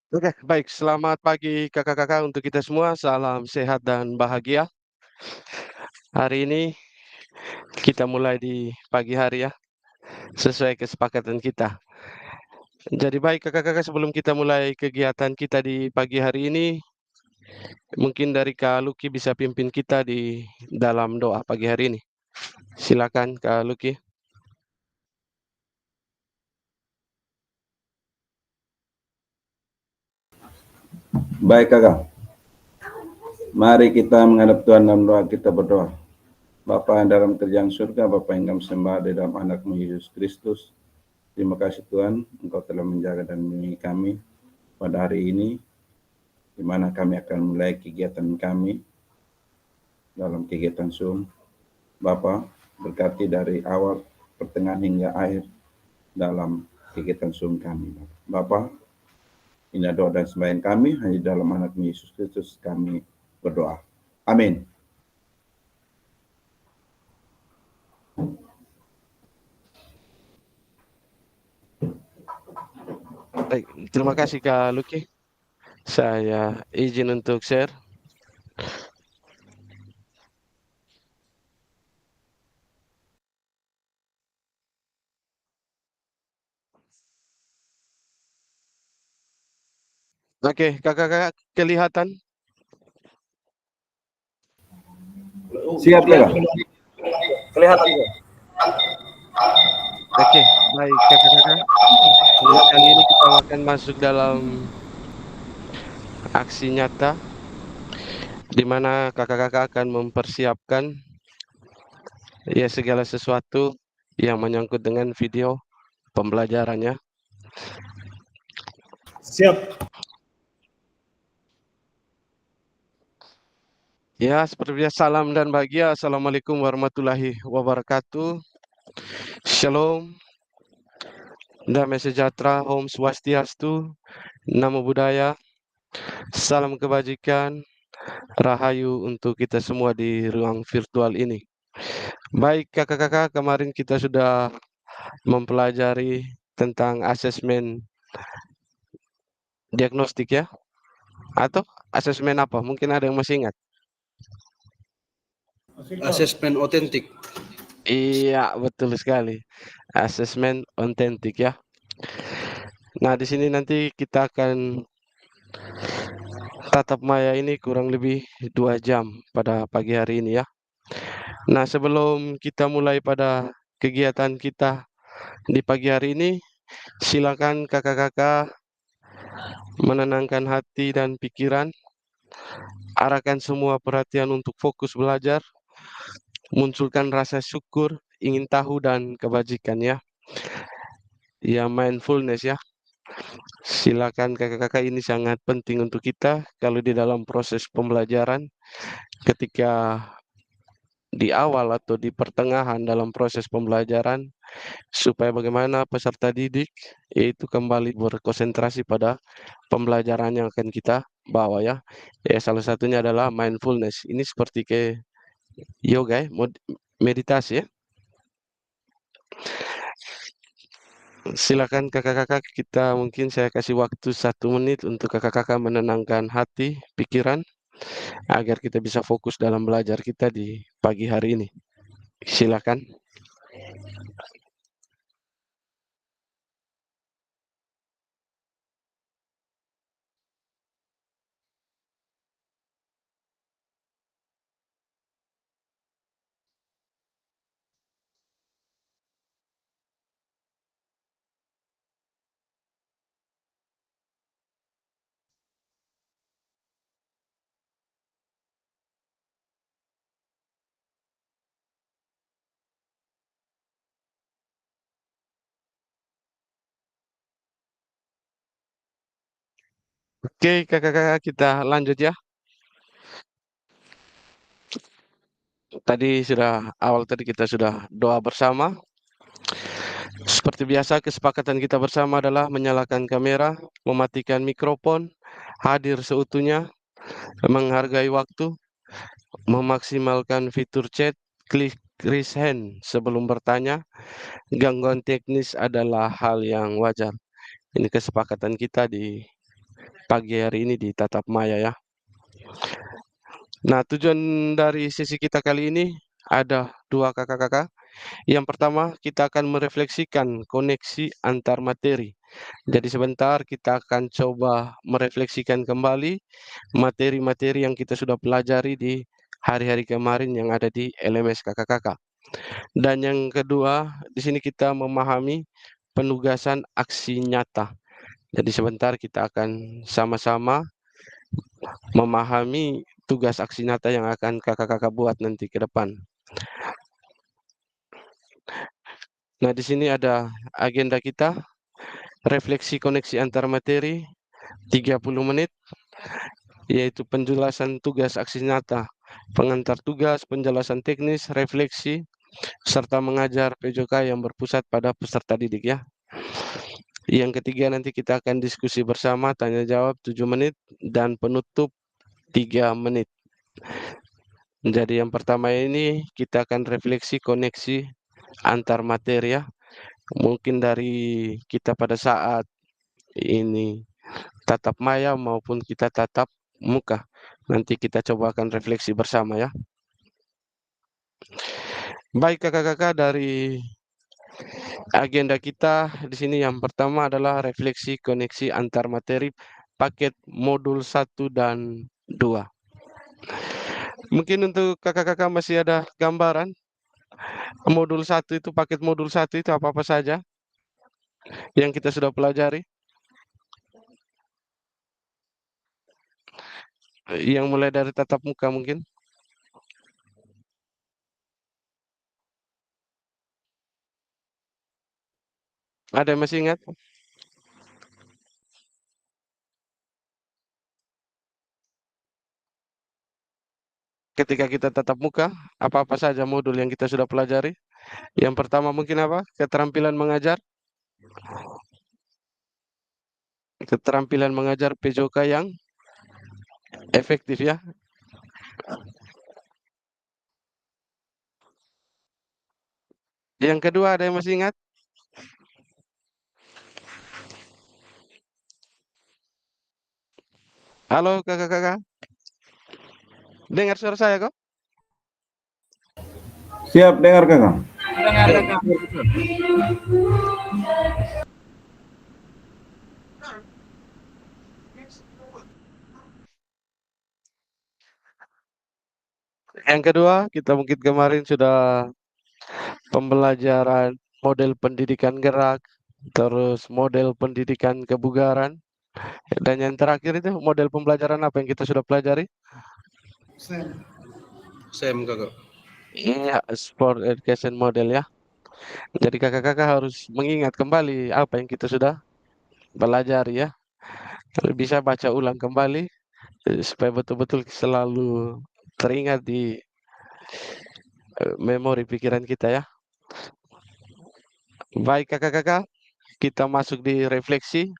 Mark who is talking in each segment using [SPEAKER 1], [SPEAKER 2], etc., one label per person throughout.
[SPEAKER 1] Oke, baik. Selamat pagi kakak-kakak untuk kita semua. Salam sehat dan bahagia. Hari ini kita mulai di pagi hari ya, sesuai kesepakatan kita. Jadi baik kakak-kakak, sebelum kita mulai kegiatan kita di pagi hari ini, mungkin dari Kak Luki bisa pimpin kita di dalam doa pagi hari ini. Silakan Kak Luki.
[SPEAKER 2] Baik kakak, mari kita menghadap Tuhan dalam doa, kita berdoa. Bapa yang dalam kerjaan surga, Bapa yang kami sembah di dalam anak-Mu Yesus Kristus. Terima kasih Tuhan, Engkau telah menjaga dan melindungi kami pada hari ini, di mana kami akan mulai kegiatan kami dalam kegiatan Zoom. Bapa, berkati dari awal, pertengahan hingga akhir dalam kegiatan Zoom kami. Bapa, ini doa dan sembahyang kami hanya dalam anak-Mu Yesus Kristus kami berdoa. Amin.
[SPEAKER 1] Baik, terima kasih Kak Luki. Saya izin untuk share. Oke, kakak-kakak kelihatan?
[SPEAKER 2] Siap kakak.
[SPEAKER 3] Kelihatan kok.
[SPEAKER 1] Oke, baik kakak-kakak. Kali ini kita akan masuk dalam aksi nyata di mana kakak-kakak akan mempersiapkan ya segala sesuatu yang menyangkut dengan video pembelajarannya.
[SPEAKER 3] Siap.
[SPEAKER 1] Ya, seperti biasa, salam dan bahagia. Assalamualaikum warahmatullahi wabarakatuh. Shalom, damai sejahtera, Om Swastiastu, Namo Buddhaya, salam kebajikan, Rahayu untuk kita semua di ruang virtual ini. Baik kakak-kakak, kemarin kita sudah mempelajari tentang asesmen diagnostik ya, atau asesmen apa? Mungkin ada yang masih ingat.
[SPEAKER 3] Asesmen otentik.
[SPEAKER 1] Iya, betul sekali. Asesmen otentik ya. Nah, di sini nanti kita akan tatap maya ini kurang lebih 2 jam pada pagi hari ini ya. Nah, sebelum kita mulai pada kegiatan kita di pagi hari ini, silakan kakak-kakak menenangkan hati dan pikiran, arahkan semua perhatian untuk fokus belajar, munculkan rasa syukur, ingin tahu dan kebajikan ya. Ya, mindfulness ya. Silakan kakak-kakak, ini sangat penting untuk kita kalau di dalam proses pembelajaran, ketika di awal atau di pertengahan dalam proses pembelajaran, supaya bagaimana peserta didik itu kembali berkonsentrasi pada pembelajaran yang akan kita bawa ya. Ya, salah satunya adalah mindfulness. Ini seperti ke yoga ya, meditasi ya. Silakan kakak-kakak, kita mungkin saya kasih waktu 1 menit untuk kakak-kakak menenangkan hati, pikiran, agar kita bisa fokus dalam belajar kita di pagi hari ini. Silakan. Oke, kakak-kakak, kita lanjut ya. Tadi kita sudah doa bersama. Seperti biasa, kesepakatan kita bersama adalah menyalakan kamera, mematikan mikrofon, hadir seutuhnya, menghargai waktu, memaksimalkan fitur chat, klik raise hand sebelum bertanya. Gangguan teknis adalah hal yang wajar. Ini kesepakatan kita di pagi hari ini di Tatap Maya ya. Nah, tujuan dari sesi kita kali ini ada dua kakak-kakak. Yang pertama, kita akan merefleksikan koneksi antar materi. Jadi sebentar kita akan coba merefleksikan kembali materi-materi yang kita sudah pelajari di hari-hari kemarin yang ada di LMS kakak-kakak. Dan yang kedua, di sini kita memahami penugasan aksi nyata. Jadi sebentar kita akan sama-sama memahami tugas aksi nyata yang akan kakak-kakak buat nanti ke depan. Nah, di sini ada agenda kita, refleksi koneksi antar materi 30 menit, yaitu penjelasan tugas aksi nyata, pengantar tugas, penjelasan teknis, refleksi, serta mengajar PJK yang berpusat pada peserta didik ya. Yang ketiga nanti kita akan diskusi bersama, tanya jawab 7 menit, dan penutup 3 menit. Jadi yang pertama ini kita akan refleksi koneksi antar materi ya. Mungkin dari kita pada saat ini tatap maya maupun kita tatap muka. Nanti kita coba akan refleksi bersama ya. Baik kakak-kakak, dari agenda kita di sini yang pertama adalah refleksi koneksi antar materi paket modul 1 dan 2. Mungkin untuk kakak-kakak masih ada gambaran modul 1 itu, paket modul 1 itu apa-apa saja yang kita sudah pelajari? Yang mulai dari tatap muka mungkin? Ada yang masih ingat? Ketika kita tatap muka, apa-apa saja modul yang kita sudah pelajari? Yang pertama mungkin apa? Keterampilan mengajar. Keterampilan mengajar PJK yang efektif ya. Yang kedua ada yang masih ingat? Halo kakak-kakak. Dengar suara saya kok?
[SPEAKER 2] Siap dengar kakak.
[SPEAKER 1] Yang kedua, kita mungkin kemarin sudah pembelajaran model pendidikan gerak, terus model pendidikan kebugaran, dan yang terakhir itu model pembelajaran apa yang kita sudah pelajari?
[SPEAKER 3] Sam kakak.
[SPEAKER 1] Iya, sport education model ya. Jadi kakak-kakak harus mengingat kembali apa yang kita sudah pelajari ya. Kalau bisa baca ulang kembali supaya betul-betul selalu teringat di memori pikiran kita ya. Baik kakak-kakak, kita masuk di refleksi.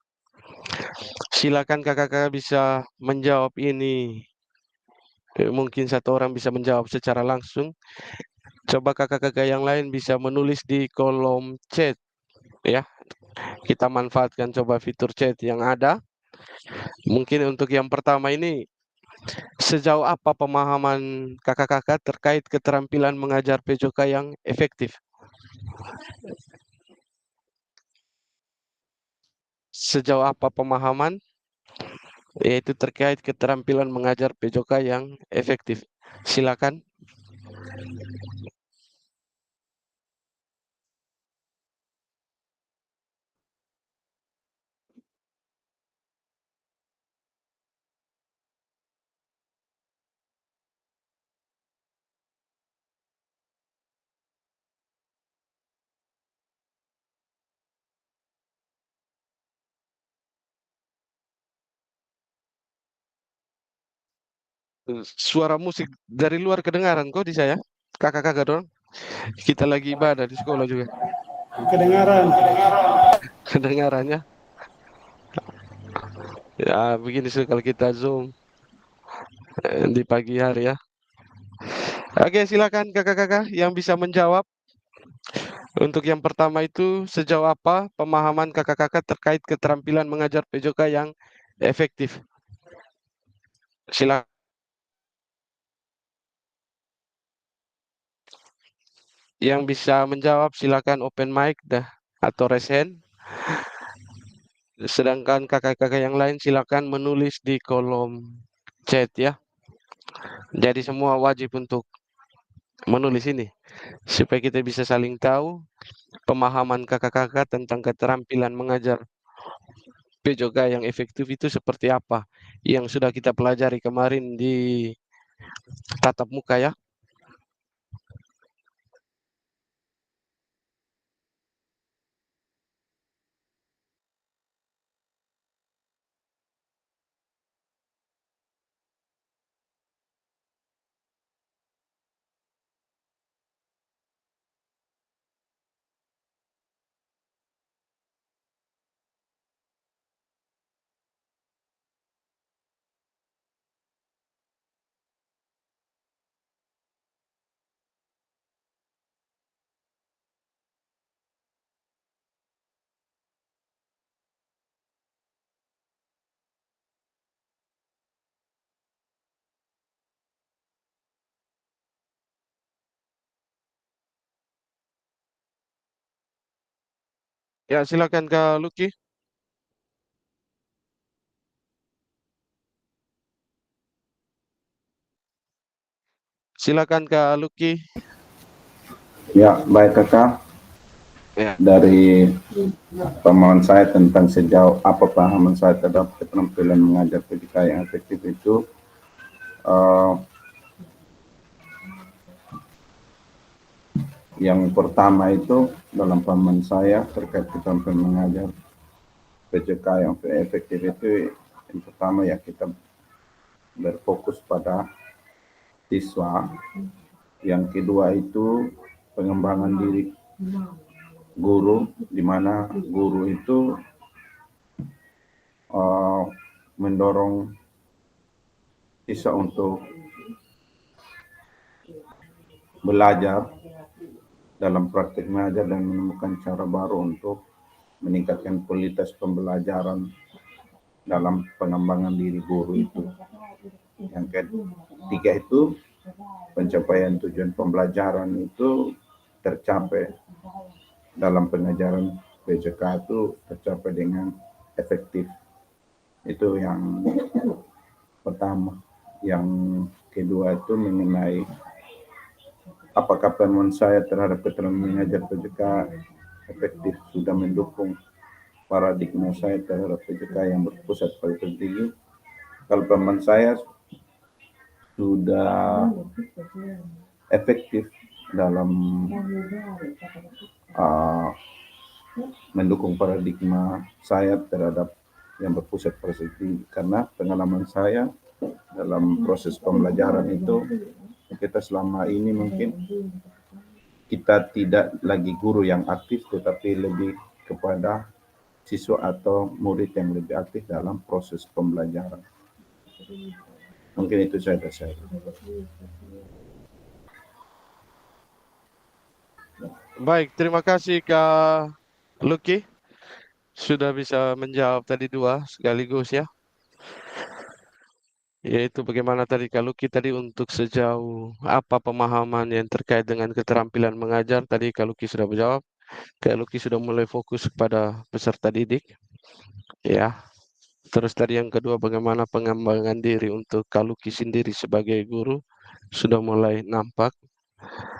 [SPEAKER 1] Silakan kakak-kakak bisa menjawab ini. Mungkin satu orang bisa menjawab secara langsung. Coba kakak-kakak yang lain bisa menulis di kolom chat ya. Kita manfaatkan coba fitur chat yang ada. Mungkin untuk yang pertama ini, sejauh apa pemahaman kakak-kakak terkait keterampilan mengajar PJK yang efektif? Sejauh apa pemahaman yaitu terkait keterampilan mengajar PJK yang efektif? Silakan. Suara musik dari luar kedengaran kok di saya? Kakak-kakak dong. Kita lagi ibadah di sekolah juga.
[SPEAKER 3] Kedengaran.
[SPEAKER 1] Kedengarannya. Ya, begini sih kalau kita Zoom di pagi hari ya. Oke, silakan kakak-kakak yang bisa menjawab. Untuk yang pertama itu, sejauh apa pemahaman kakak-kakak terkait keterampilan mengajar PJK yang efektif? Silakan. Yang bisa menjawab silakan open mic dah atau raise hand. Sedangkan kakak-kakak yang lain silakan menulis di kolom chat ya. Jadi semua wajib untuk menulis ini supaya kita bisa saling tahu pemahaman kakak-kakak tentang keterampilan mengajar PJK yang efektif itu seperti apa yang sudah kita pelajari kemarin di tatap muka ya. Ya silakan Kak Lucky. Silakan Kak Lucky.
[SPEAKER 2] Ya, baik kakak.
[SPEAKER 1] Ya.
[SPEAKER 2] Dari pemahaman saya tentang sejauh apa pemahaman saya terhadap keterampilan mengajar PJK yang efektif itu, yang pertama itu dalam pemahaman saya terkait keterampilan mengajar PJK yang efektif itu, yang pertama ya kita berfokus pada siswa. Yang kedua itu pengembangan diri guru, di mana guru itu mendorong siswa untuk belajar dalam praktik mengajar dan menemukan cara baru untuk meningkatkan kualitas pembelajaran dalam pengembangan diri guru itu. Yang ketiga itu pencapaian tujuan pembelajaran itu tercapai dalam pengajaran PJK itu tercapai dengan efektif. Itu yang pertama. Yang kedua itu mengenai apakah pemahaman saya terhadap keterampilan mengajar PJK efektif sudah mendukung paradigma saya terhadap PJK yang berpusat pada tinggi. Kalau pemahaman saya sudah efektif dalam mendukung paradigma saya terhadap yang berpusat pada tinggi, karena pengalaman saya dalam proses pembelajaran itu, kita selama ini mungkin kita tidak lagi guru yang aktif, tetapi lebih kepada siswa atau murid yang lebih aktif dalam proses pembelajaran. Mungkin itu saja saya.
[SPEAKER 1] Baik, terima kasih Kak Lucky. Sudah bisa menjawab tadi dua sekaligus ya. Yaitu bagaimana tadi Kak Lucky tadi untuk sejauh apa pemahaman yang terkait dengan keterampilan mengajar. Tadi Kak Lucky sudah menjawab. Kak Lucky sudah mulai fokus kepada peserta didik. Ya. Terus tadi yang kedua bagaimana pengembangan diri untuk Kak Lucky sendiri sebagai guru sudah mulai nampak.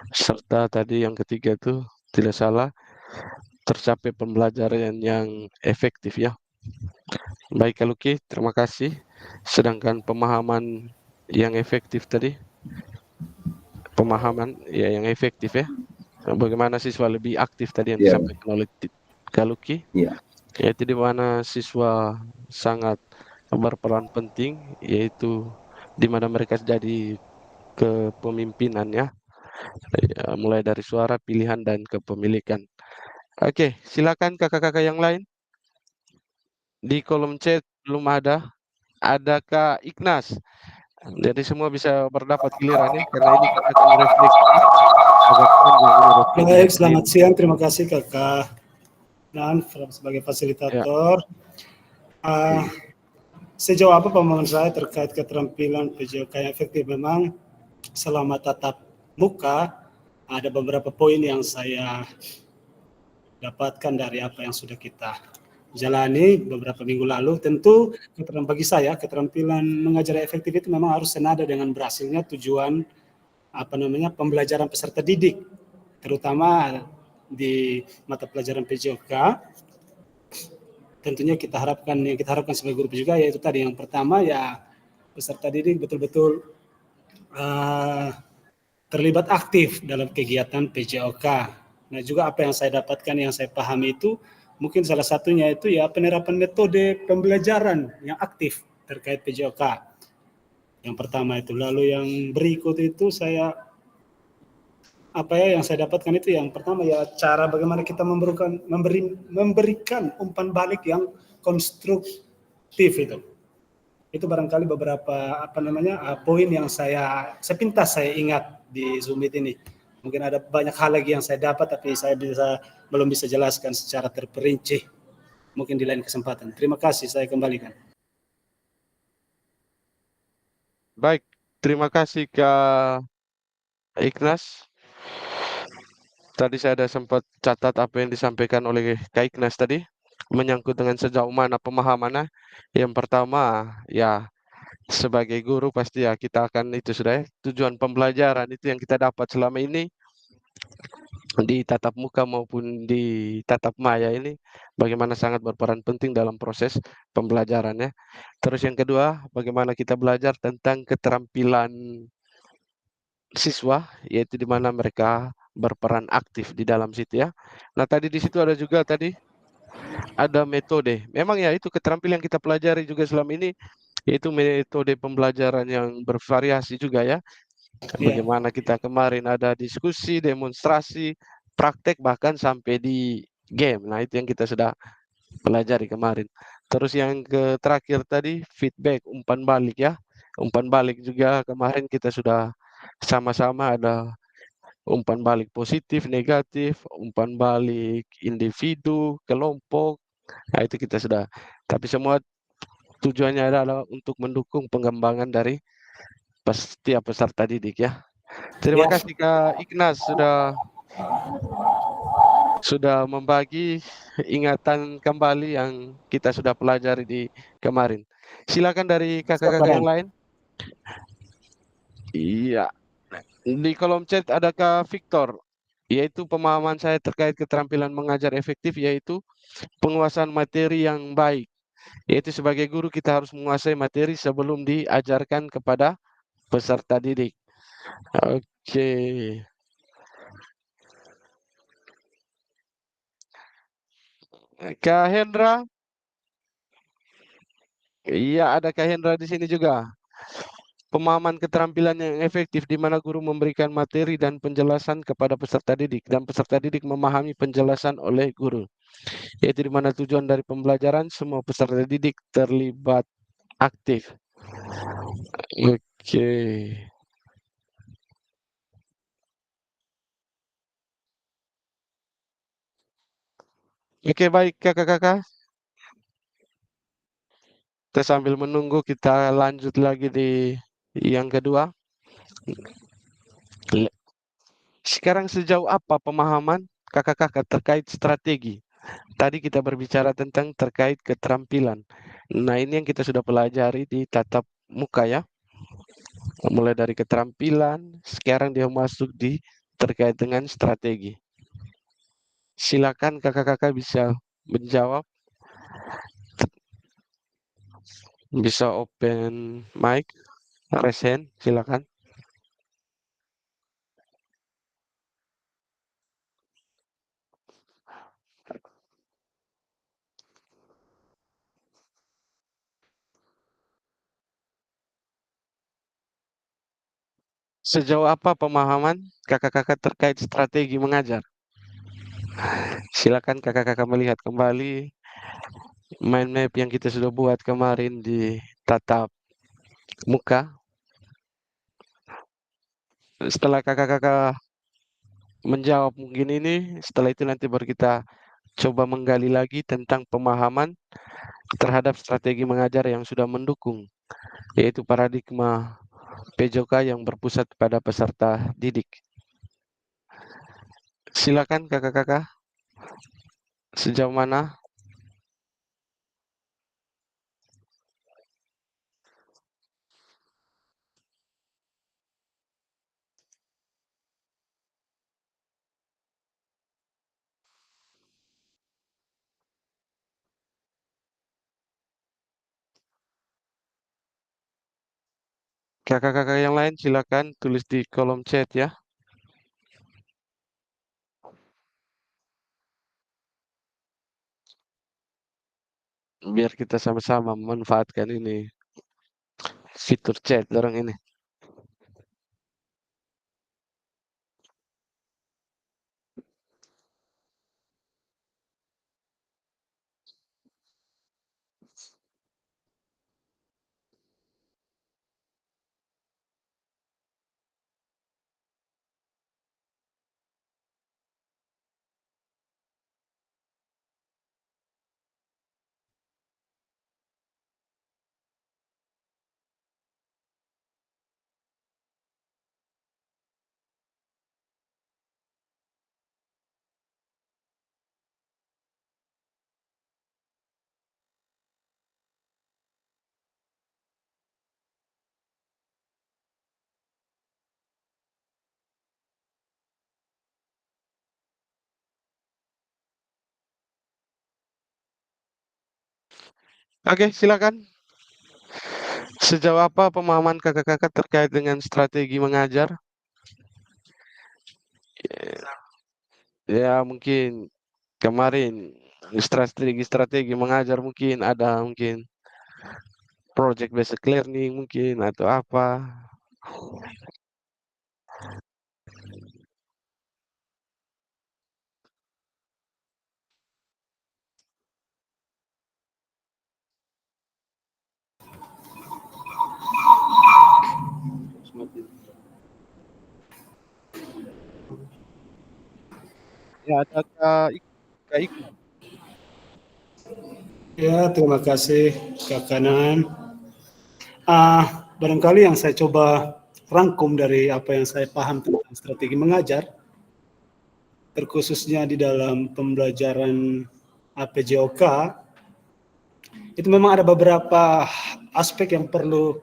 [SPEAKER 1] Serta tadi yang ketiga itu tidak salah tercapai pembelajaran yang efektif ya. Baik Kak Lucky, terima kasih. Sedangkan pemahaman yang efektif tadi, pemahaman ya yang efektif ya. Bagaimana siswa lebih aktif tadi yang disampaikan oleh Kak Lucky. Yaitu di mana siswa sangat berperan penting, yaitu di mana mereka jadi kepemimpinannya, mulai dari suara, pilihan, dan kepemilikan. Oke, silakan kakak-kakak yang lain. Di kolom chat belum ada. Ada Kak Ignas. Jadi semua bisa berdapat gilirannya karena ini kita akan refleksi agak panjang ini refleksi.
[SPEAKER 3] Baik, selamat siang. Terima kasih Kakak Dan sebagai fasilitator. sejauh apa pemahaman saya terkait keterampilan PJOK yang efektif? Memang selama tatap muka ada beberapa poin yang saya dapatkan dari apa yang sudah kita jalani beberapa minggu lalu. Tentu bagi saya keterampilan mengajar efektif itu memang harus senada dengan berhasilnya tujuan pembelajaran peserta didik, terutama di mata pelajaran PJOK. Tentunya kita harapkan sebagai guru juga, yaitu tadi yang pertama ya peserta didik betul-betul terlibat aktif dalam kegiatan PJOK. Nah juga apa yang saya dapatkan, yang saya pahami itu mungkin salah satunya itu ya penerapan metode pembelajaran yang aktif terkait PJOK. Yang pertama itu, lalu yang berikut itu yang saya dapatkan itu yang pertama ya cara bagaimana kita memberikan umpan balik yang konstruktif itu. Itu barangkali beberapa poin yang sepintas saya ingat di Zoom Meet ini. Mungkin ada banyak hal lagi yang saya dapat, tapi saya belum bisa jelaskan secara terperinci. Mungkin di lain kesempatan. Terima kasih, saya kembalikan.
[SPEAKER 1] Baik, terima kasih Kak Ignas. Tadi saya ada sempat catat apa yang disampaikan oleh Kak Ignas tadi, menyangkut dengan sejauh mana pemahamannya. Yang pertama, ya sebagai guru pasti ya kita akan itu sudah ya, tujuan pembelajaran itu yang kita dapat selama ini di tatap muka maupun di tatap maya ini bagaimana sangat berperan penting dalam proses pembelajarannya. Terus yang kedua, bagaimana kita belajar tentang keterampilan siswa, yaitu di mana mereka berperan aktif di dalam situ ya. Nah, tadi di situ ada juga ada metode. Memang ya itu keterampilan yang kita pelajari juga selama ini, yaitu metode pembelajaran yang bervariasi juga ya. Bagaimana kita kemarin ada diskusi, demonstrasi, praktek, bahkan sampai di game. Nah, itu yang kita sudah pelajari kemarin. Terus yang terakhir tadi, feedback, umpan balik ya. Umpan balik juga kemarin kita sudah sama-sama ada umpan balik positif, negatif, umpan balik individu, kelompok. Nah, itu kita sudah. Tapi semua tujuannya adalah untuk mendukung pengembangan dari setiap peserta didik ya. Terima
[SPEAKER 3] Ya.
[SPEAKER 1] kasih Kak Ignas sudah membagi ingatan kembali yang kita sudah pelajari di kemarin. Silakan dari kakak-kakak yang lain. Iya. Di kolom chat ada Kak Victor, yaitu pemahaman saya terkait keterampilan mengajar efektif, yaitu penguasaan materi yang baik. Yaitu sebagai guru kita harus menguasai materi sebelum diajarkan kepada peserta didik. Oke. Kak Hendra. Iya, ada Kak Hendra di sini juga. Pemahaman keterampilan yang efektif di mana guru memberikan materi dan penjelasan kepada peserta didik dan peserta didik memahami penjelasan oleh guru. Yaitu di mana tujuan dari pembelajaran semua peserta didik terlibat aktif. Oke. Oke, baik kakak-kakak. Kita sambil menunggu, kita lanjut lagi di yang kedua. Sekarang sejauh apa pemahaman kakak-kakak terkait strategi? Tadi kita berbicara tentang terkait keterampilan. Nah, ini yang kita sudah pelajari di tatap muka ya. Mulai dari keterampilan, sekarang dia masuk di terkait dengan strategi. Silakan kakak-kakak bisa menjawab. Bisa open mic, raise hand, silakan. Sejauh apa pemahaman kakak-kakak terkait strategi mengajar? Silakan kakak-kakak melihat kembali mind map yang kita sudah buat kemarin di tatap muka. Setelah kakak-kakak menjawab mungkin ini, setelah itu nanti baru kita coba menggali lagi tentang pemahaman terhadap strategi mengajar yang sudah mendukung, yaitu paradigma PJOK yang berpusat pada peserta didik. Silakan kakak-kakak, sejauh mana? Kakak-kakak yang lain silakan tulis di kolom chat ya, biar kita sama-sama memanfaatkan ini fitur chat orang ini. Oke, silakan. Sejauh apa pemahaman kakak-kakak terkait dengan strategi mengajar? Ya, mungkin kemarin strategi mengajar mungkin ada mungkin project based learning mungkin atau apa. Ya, ada Kak Iqbal.
[SPEAKER 3] Ya, terima kasih Kak Kanan. Barangkali yang saya coba rangkum dari apa yang saya paham tentang strategi mengajar, terkhususnya di dalam pembelajaran APJOK, itu memang ada beberapa aspek yang perlu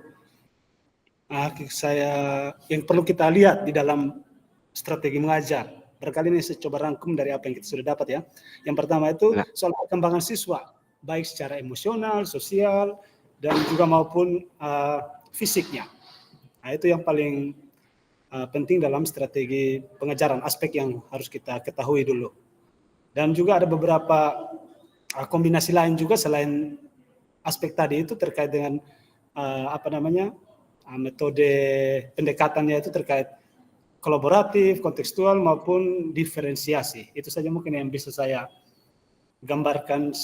[SPEAKER 3] yang perlu kita lihat di dalam strategi mengajar. Barangkali ini saya coba rangkum dari apa yang kita sudah dapat ya. Yang pertama itu
[SPEAKER 1] Ya,
[SPEAKER 3] soal perkembangan siswa, baik secara emosional, sosial, dan juga maupun fisiknya. Nah, itu yang paling penting dalam strategi pengajaran, aspek yang harus kita ketahui dulu. Dan juga ada beberapa kombinasi lain juga selain aspek tadi itu terkait dengan metode pendekatannya itu terkait kolaboratif, kontekstual maupun diferensiasi. Itu saja mungkin yang bisa saya gambarkan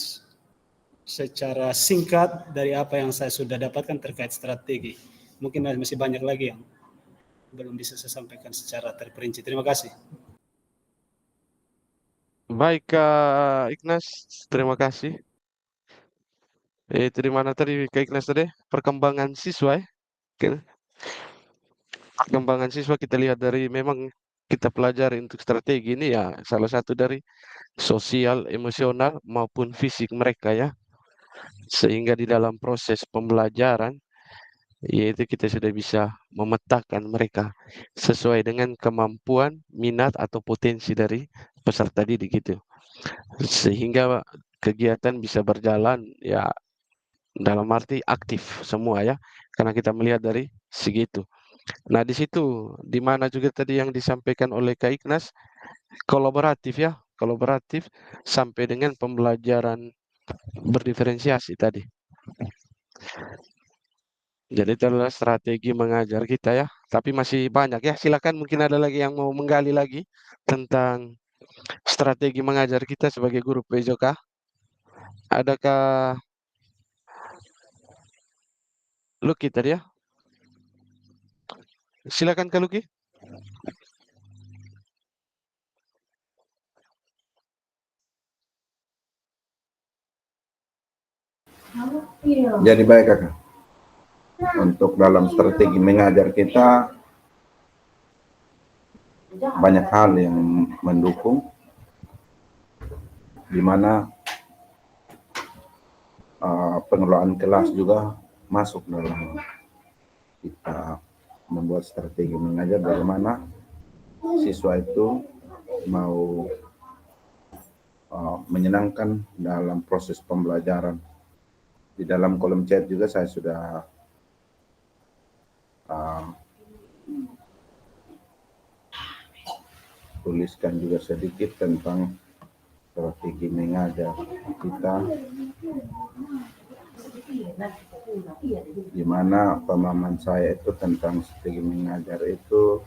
[SPEAKER 3] secara singkat dari apa yang saya sudah dapatkan terkait strategi. Mungkin masih banyak lagi yang belum bisa saya sampaikan secara terperinci. Terima kasih.
[SPEAKER 1] baik Kak Ignas, terima kasih. Dari mana tadi Kak Ignas tadi? Perkembangan siswa ya. Oke. Perkembangan siswa kita lihat dari memang kita pelajari untuk strategi ini ya salah satu dari sosial, emosional maupun fisik mereka ya. Sehingga di dalam proses pembelajaran yaitu kita sudah bisa memetakan mereka sesuai dengan kemampuan, minat atau potensi dari peserta didik itu. Sehingga kegiatan bisa berjalan ya dalam arti aktif semua ya. Karena kita melihat dari segi itu. Nah, di situ di mana juga tadi yang disampaikan oleh Kak Ignas kolaboratif ya, kolaboratif sampai dengan pembelajaran berdiferensiasi tadi. Jadi itu adalah strategi mengajar kita ya. Tapi masih banyak ya. Silakan mungkin ada lagi yang mau menggali lagi tentang strategi mengajar kita sebagai guru PJOK. Adakah Lucky tadi ya? Silakan Kak Lucky.
[SPEAKER 2] Jadi baik kakak, untuk dalam strategi mengajar kita banyak hal yang mendukung, di mana pengelolaan kelas juga masuk dalam kita membuat strategi mengajar, bagaimana siswa itu mau menyenangkan dalam proses pembelajaran. Di dalam kolom chat juga saya sudah tuliskan juga sedikit tentang strategi mengajar kita, di mana pemahaman saya itu tentang strategi mengajar itu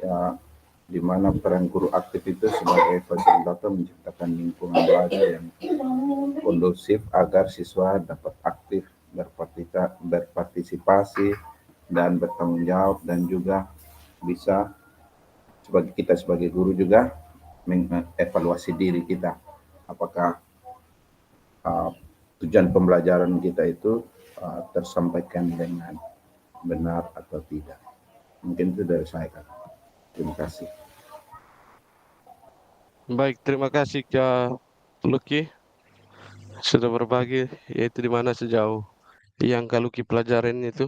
[SPEAKER 2] ya, di mana peran guru aktif itu sebagai fasilitator menciptakan lingkungan belajar yang kondusif agar siswa dapat aktif berpartisipasi dan bertanggung jawab, dan juga bisa kita sebagai guru juga mengevaluasi diri kita, apakah tujuan pembelajaran kita itu tersampaikan dengan benar atau tidak. Mungkin itu dari saya, Kak. Terima kasih.
[SPEAKER 1] Baik, terima kasih Kak Lucky sudah berbagi, yaitu di mana sejauh yang Kak Lucky pelajarin itu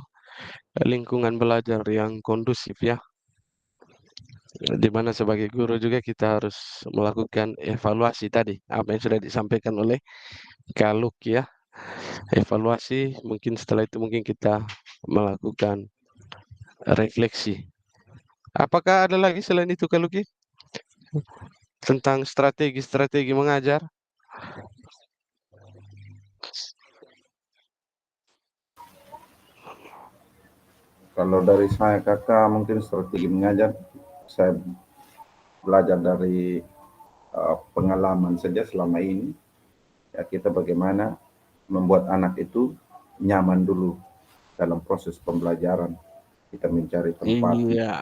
[SPEAKER 1] lingkungan belajar yang kondusif ya, di mana sebagai guru juga kita harus melakukan evaluasi tadi apa yang sudah disampaikan oleh Kak Lucky ya. Evaluasi, mungkin setelah itu mungkin kita melakukan refleksi. Apakah ada lagi selain itu Kak Lucky tentang strategi-strategi mengajar?
[SPEAKER 2] Kalau dari saya, Kakak, mungkin strategi mengajar, saya belajar dari pengalaman saja selama ini. Ya, kita bagaimana membuat anak itu nyaman dulu dalam proses pembelajaran. Kita mencari tempat
[SPEAKER 1] Iya,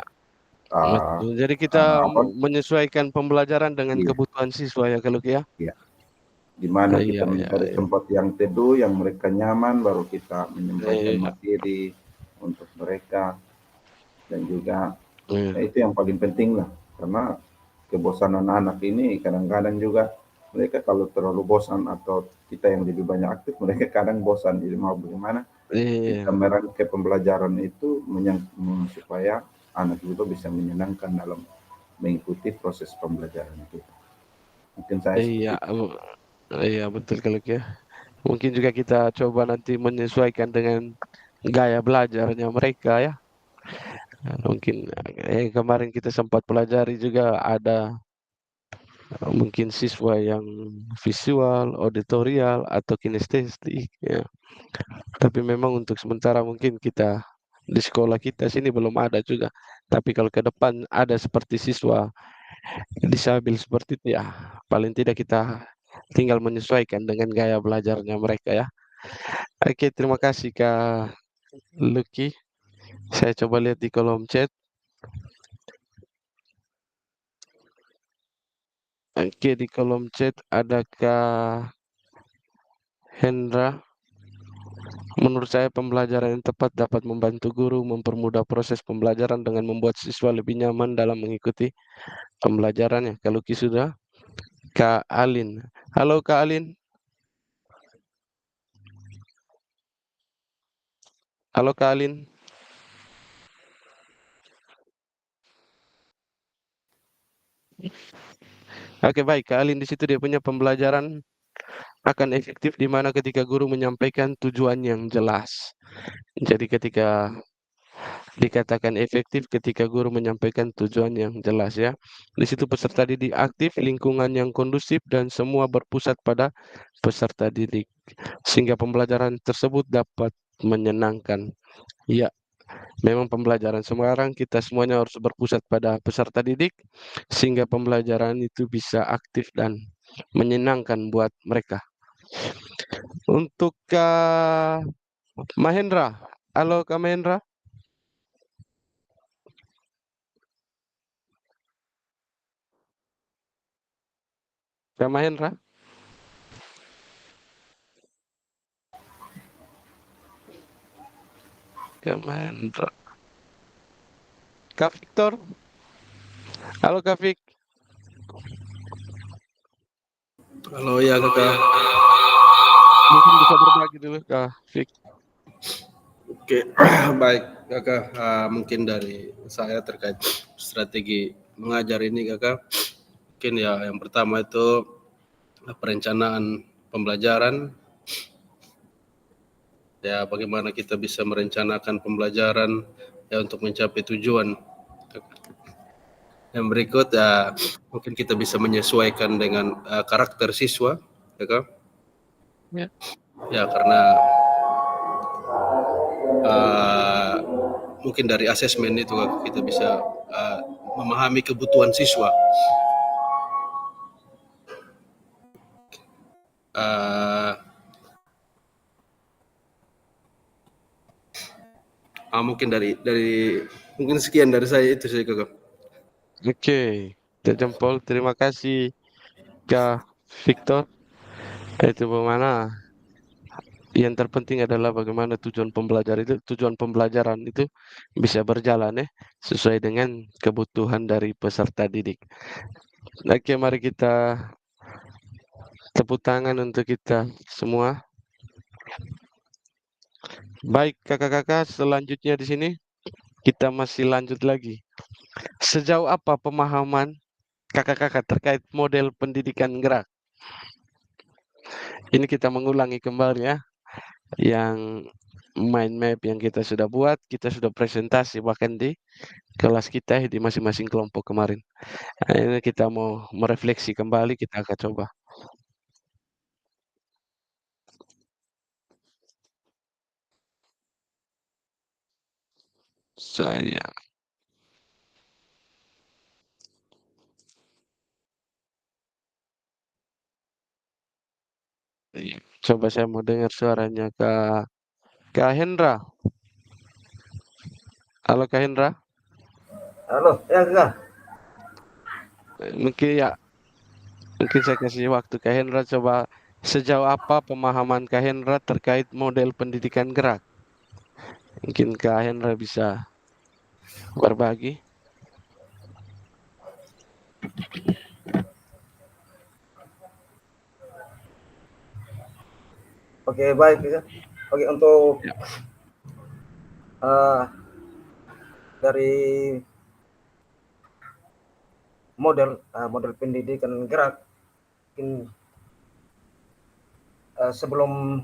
[SPEAKER 2] uh,
[SPEAKER 1] betul. Jadi kita
[SPEAKER 2] apa?
[SPEAKER 1] menyesuaikan pembelajaran dengan
[SPEAKER 2] Iya,
[SPEAKER 1] kebutuhan siswa ya Kak Lucky ya.
[SPEAKER 2] iya. Di mana kita
[SPEAKER 1] Iya, iya,
[SPEAKER 2] mencari
[SPEAKER 1] iya.
[SPEAKER 2] tempat yang teduh, yang mereka nyaman, baru kita menyampaikan
[SPEAKER 1] Iya,
[SPEAKER 2] materi untuk mereka, dan juga
[SPEAKER 1] iya.
[SPEAKER 2] ya itu yang paling penting lah, karena kebosanan anak ini kadang-kadang juga mereka kalau terlalu bosan, atau kita yang lebih banyak aktif, mereka kadang bosan. Jadi mau bagaimana kita
[SPEAKER 1] Iya,
[SPEAKER 2] merangkai pembelajaran itu supaya anak juga bisa menyenangkan dalam mengikuti proses pembelajaran kita. Mungkin saya
[SPEAKER 1] iya,
[SPEAKER 2] seperti itu.
[SPEAKER 1] iya betul Kak Lucky ya. Mungkin juga kita coba nanti menyesuaikan dengan gaya belajarnya mereka ya. Mungkin kemarin kita sempat pelajari juga ada mungkin siswa yang visual, auditorial, atau kinestetik ya. Tapi memang untuk sementara mungkin kita di sekolah kita sini belum ada juga. Tapi kalau ke depan ada seperti siswa disabil seperti itu ya, paling tidak kita tinggal menyesuaikan dengan gaya belajarnya mereka ya. Oke, terima kasih Kak Lucky. Saya coba lihat di kolom chat. Oke, di kolom chat ada Kak Hendra. Menurut saya pembelajaran yang tepat dapat membantu guru mempermudah proses pembelajaran dengan membuat siswa lebih nyaman dalam mengikuti pembelajarannya. Kalau Lucky sudah, Kak Alin. Halo Kak Alin. Halo Kak Alin. Oke baik, Kak Alin di situ dia punya pembelajaran akan efektif di mana ketika guru menyampaikan tujuan yang jelas. Jadi ketika dikatakan efektif ketika guru menyampaikan tujuan yang jelas ya. Di situ peserta didik aktif, lingkungan yang kondusif, dan semua berpusat pada peserta didik. Sehingga pembelajaran tersebut dapat menyenangkan. Ya, memang pembelajaran sekarang kita semuanya harus berpusat pada peserta didik sehingga pembelajaran itu bisa aktif dan menyenangkan buat mereka. Untuk Kak Mahendra, halo Kak Mahendra, Kak Mahendra. Kak Mahendra. Kak Victor. Halo Kak Vic.
[SPEAKER 4] Halo ya kakak.
[SPEAKER 1] Mungkin bisa berbagi dulu Kak Vic.
[SPEAKER 4] Oke, baik kakak. Mungkin dari saya terkait strategi mengajar ini kakak. Mungkin ya yang pertama itu perencanaan pembelajaran. Ya bagaimana kita bisa merencanakan pembelajaran ya untuk mencapai tujuan. Yang berikut ya mungkin kita bisa menyesuaikan dengan karakter siswa, kakak.
[SPEAKER 1] Ya.
[SPEAKER 4] Ya karena mungkin dari asesmen itu kita bisa memahami kebutuhan siswa. Mungkin dari mungkin sekian dari saya itu sih kakak.
[SPEAKER 1] Oke, Kak Jempol, terima kasih Kak Victor. Itu bagaimana yang terpenting adalah bagaimana tujuan pembelajaran itu bisa berjalan ya sesuai dengan kebutuhan dari peserta didik. Oke, mari kita tepuk tangan untuk kita semua. Baik, kakak-kakak, selanjutnya di sini kita masih lanjut lagi. Sejauh apa pemahaman kakak-kakak terkait model pendidikan gerak? Ini kita mengulangi kembali ya, yang mind map yang kita sudah buat, kita sudah presentasi bahkan di kelas kita di masing-masing kelompok kemarin. Nah, ini kita mau merefleksi kembali, kita akan coba. Saya coba saya mau dengar suaranya Kak Hendra. Halo Kak Hendra.
[SPEAKER 5] Halo, ya Kak.
[SPEAKER 1] Mungkin ya, mungkin saya kasih waktu Kak Hendra coba sejauh apa pemahaman Kak Hendra terkait model pendidikan gerak. Mungkin Kak Hendra bisa berbagi.
[SPEAKER 5] Oke, baik Kak. Oke, untuk
[SPEAKER 1] Ya.
[SPEAKER 5] Dari model pendidikan gerak, mungkin sebelum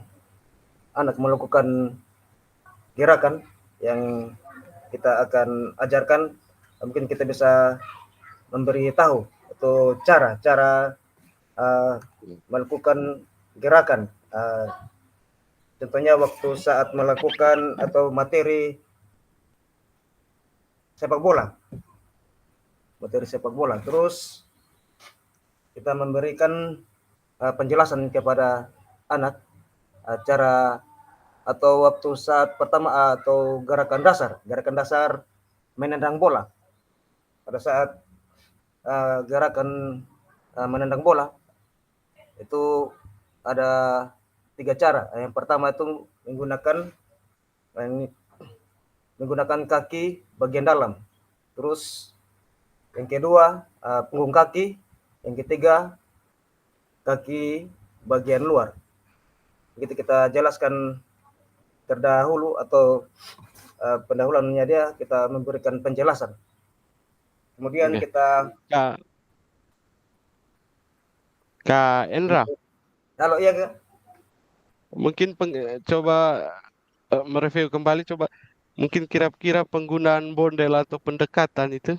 [SPEAKER 5] anak melakukan gerakan yang kita akan ajarkan, mungkin kita bisa memberi tahu atau cara melakukan gerakan. Contohnya waktu saat melakukan atau materi sepak bola. Terus kita memberikan penjelasan kepada anak cara atau waktu saat pertama atau gerakan dasar menendang bola. Pada saat gerakan menendang bola itu ada 3 cara. Yang pertama itu menggunakan kaki bagian dalam. Terus yang kedua punggung kaki, yang ketiga kaki bagian luar. Begitu kita jelaskan terdahulu atau pendahuluannya dia, kita memberikan penjelasan. Kemudian
[SPEAKER 1] Oke.
[SPEAKER 5] kita
[SPEAKER 1] Kak Endra,
[SPEAKER 5] halo iya Kak.
[SPEAKER 1] mungkin coba mereview kembali, coba mungkin kira-kira penggunaan bondel atau pendekatan itu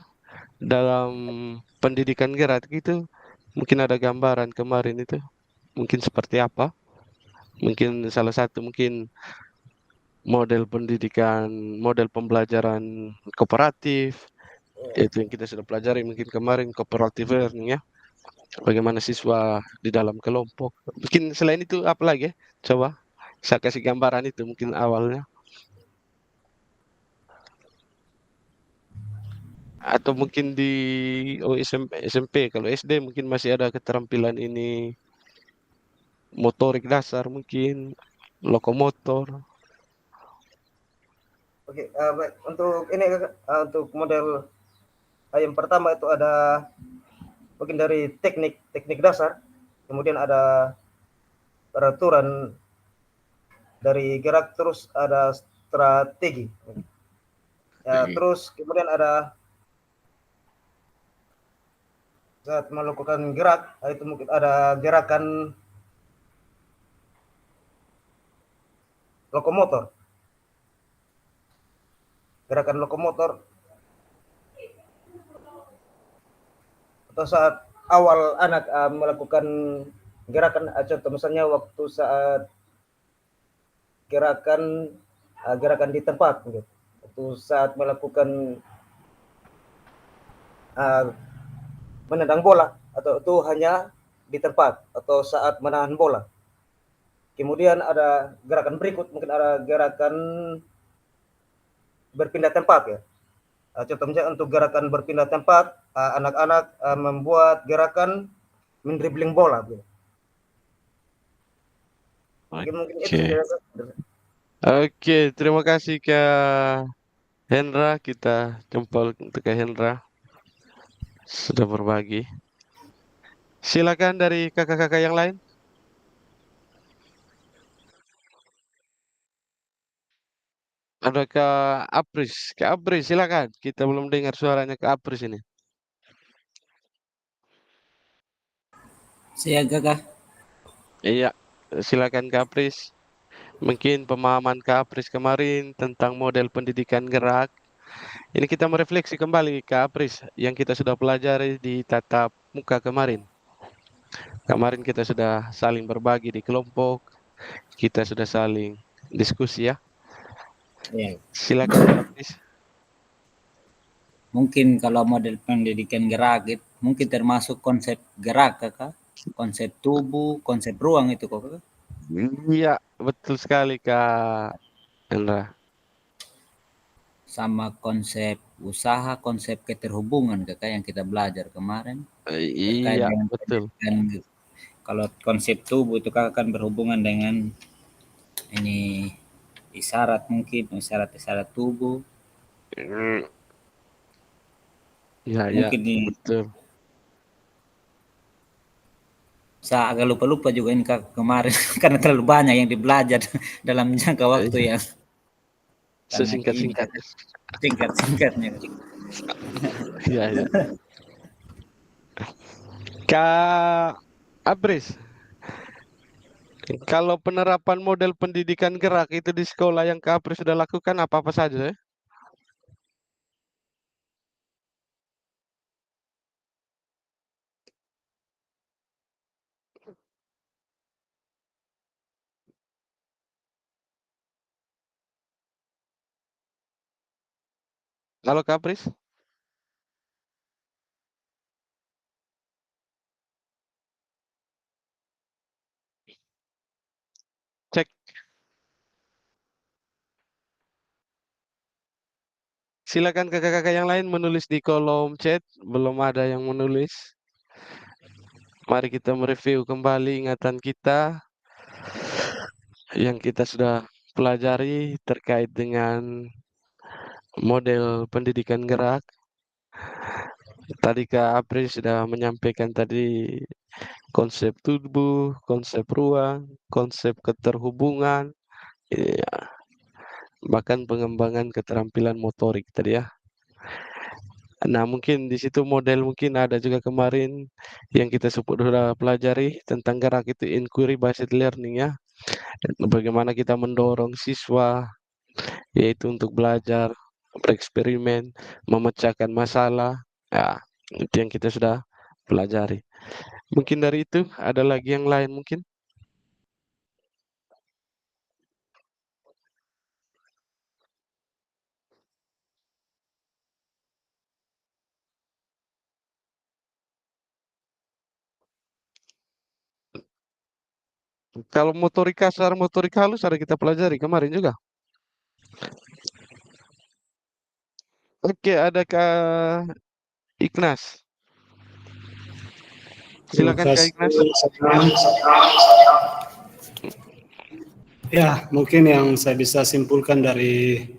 [SPEAKER 1] dalam pendidikan gerak itu mungkin ada gambaran kemarin itu mungkin seperti apa? Mungkin salah satu mungkin model pembelajaran kooperatif, itu yang kita sudah pelajari mungkin kemarin, cooperative learning ya. Bagaimana siswa di dalam kelompok. Mungkin selain itu apa lagi ya? Coba saya kasih gambaran itu mungkin awalnya. Atau mungkin di SMP, kalau SD mungkin masih ada keterampilan ini motorik dasar mungkin lokomotor.
[SPEAKER 5] Oke, baik. Untuk ini untuk model yang pertama itu ada mungkin dari teknik dasar, kemudian ada peraturan dari gerak, terus ada strategi. Ya, terus kemudian ada saat melakukan gerak, itu mungkin ada gerakan lokomotor. Gerakan lokomotor atau saat awal anak melakukan gerakan, contoh misalnya waktu saat gerakan gerakan di tempat gitu. Waktu saat melakukan menendang bola, atau itu hanya di tempat atau saat menahan bola. Kemudian ada gerakan berikut, mungkin ada gerakan berpindah tempat ya. Contohnya untuk gerakan berpindah tempat, anak-anak membuat gerakan mendribling bola gitu. Mungkin itu saja.
[SPEAKER 1] Oke, terima kasih Kak Hendra. Kita jempol untuk Kak Hendra sudah berbagi. Silakan dari kakak-kakak yang lain. Ada Kak Apris. Kak Apris, silakan. Kita belum dengar suaranya Kak Apris ini.
[SPEAKER 6] Siaga kah?
[SPEAKER 1] Iya, silakan Kak Apris. Mungkin pemahaman Kak Apris kemarin tentang model pendidikan gerak. Ini kita merefleksi kembali Kak Apris yang kita sudah pelajari di tatap muka kemarin. Kemarin kita sudah saling berbagi di kelompok, kita sudah saling diskusi ya.
[SPEAKER 6] Ya.
[SPEAKER 1] Silakan Kak Apris.
[SPEAKER 6] Mungkin kalau model pendidikan gerak itu mungkin termasuk konsep gerak kakak, konsep tubuh, konsep ruang itu kok kakak.
[SPEAKER 1] Iya, betul sekali Kak Hendra.
[SPEAKER 6] Sama konsep usaha, konsep keterhubungan kakak yang kita belajar kemarin. Terkait
[SPEAKER 1] Iya,
[SPEAKER 6] dengan
[SPEAKER 1] betul.
[SPEAKER 6] kalau konsep tubuh itu kakak kan berhubungan dengan ini isyarat, mungkin isyarat tubuh.
[SPEAKER 1] Iya,
[SPEAKER 6] Mungkin
[SPEAKER 1] betul.
[SPEAKER 6] saya agak lupa juga ini kak kemarin karena terlalu banyak yang dibelajar dalam jangka waktu yang
[SPEAKER 1] Sesingkat-singkatnya.
[SPEAKER 6] singkat-singkatnya.
[SPEAKER 1] Iya. Kak Abris, kalau penerapan model pendidikan gerak itu di sekolah yang Kak Abris sudah lakukan apa-apa saja ya? Kalau Kak Abris? Cek. Silakan kakak-kakak yang lain menulis di kolom chat. Belum ada yang menulis. Mari kita mereview kembali ingatan kita yang kita sudah pelajari terkait dengan model pendidikan gerak. Tadi Kak Apri sudah menyampaikan tadi konsep tubuh, konsep ruang, konsep keterhubungan, ya, bahkan pengembangan keterampilan motorik tadi ya. Nah, mungkin di situ model mungkin ada juga kemarin yang kita sudah pelajari tentang gerak itu inquiry based learning ya. Bagaimana kita mendorong siswa yaitu untuk belajar, bereksperimen, memecahkan masalah. Ya, itu yang kita sudah pelajari. Mungkin dari itu ada lagi yang lain mungkin? Kalau motorik kasar, motorik halus ada kita pelajari kemarin juga. Oke, ada Kak Ignas.
[SPEAKER 3] Terima
[SPEAKER 1] Silakan Kak
[SPEAKER 3] kasih.
[SPEAKER 1] Ignas.
[SPEAKER 3] Ya, mungkin yang saya bisa simpulkan dari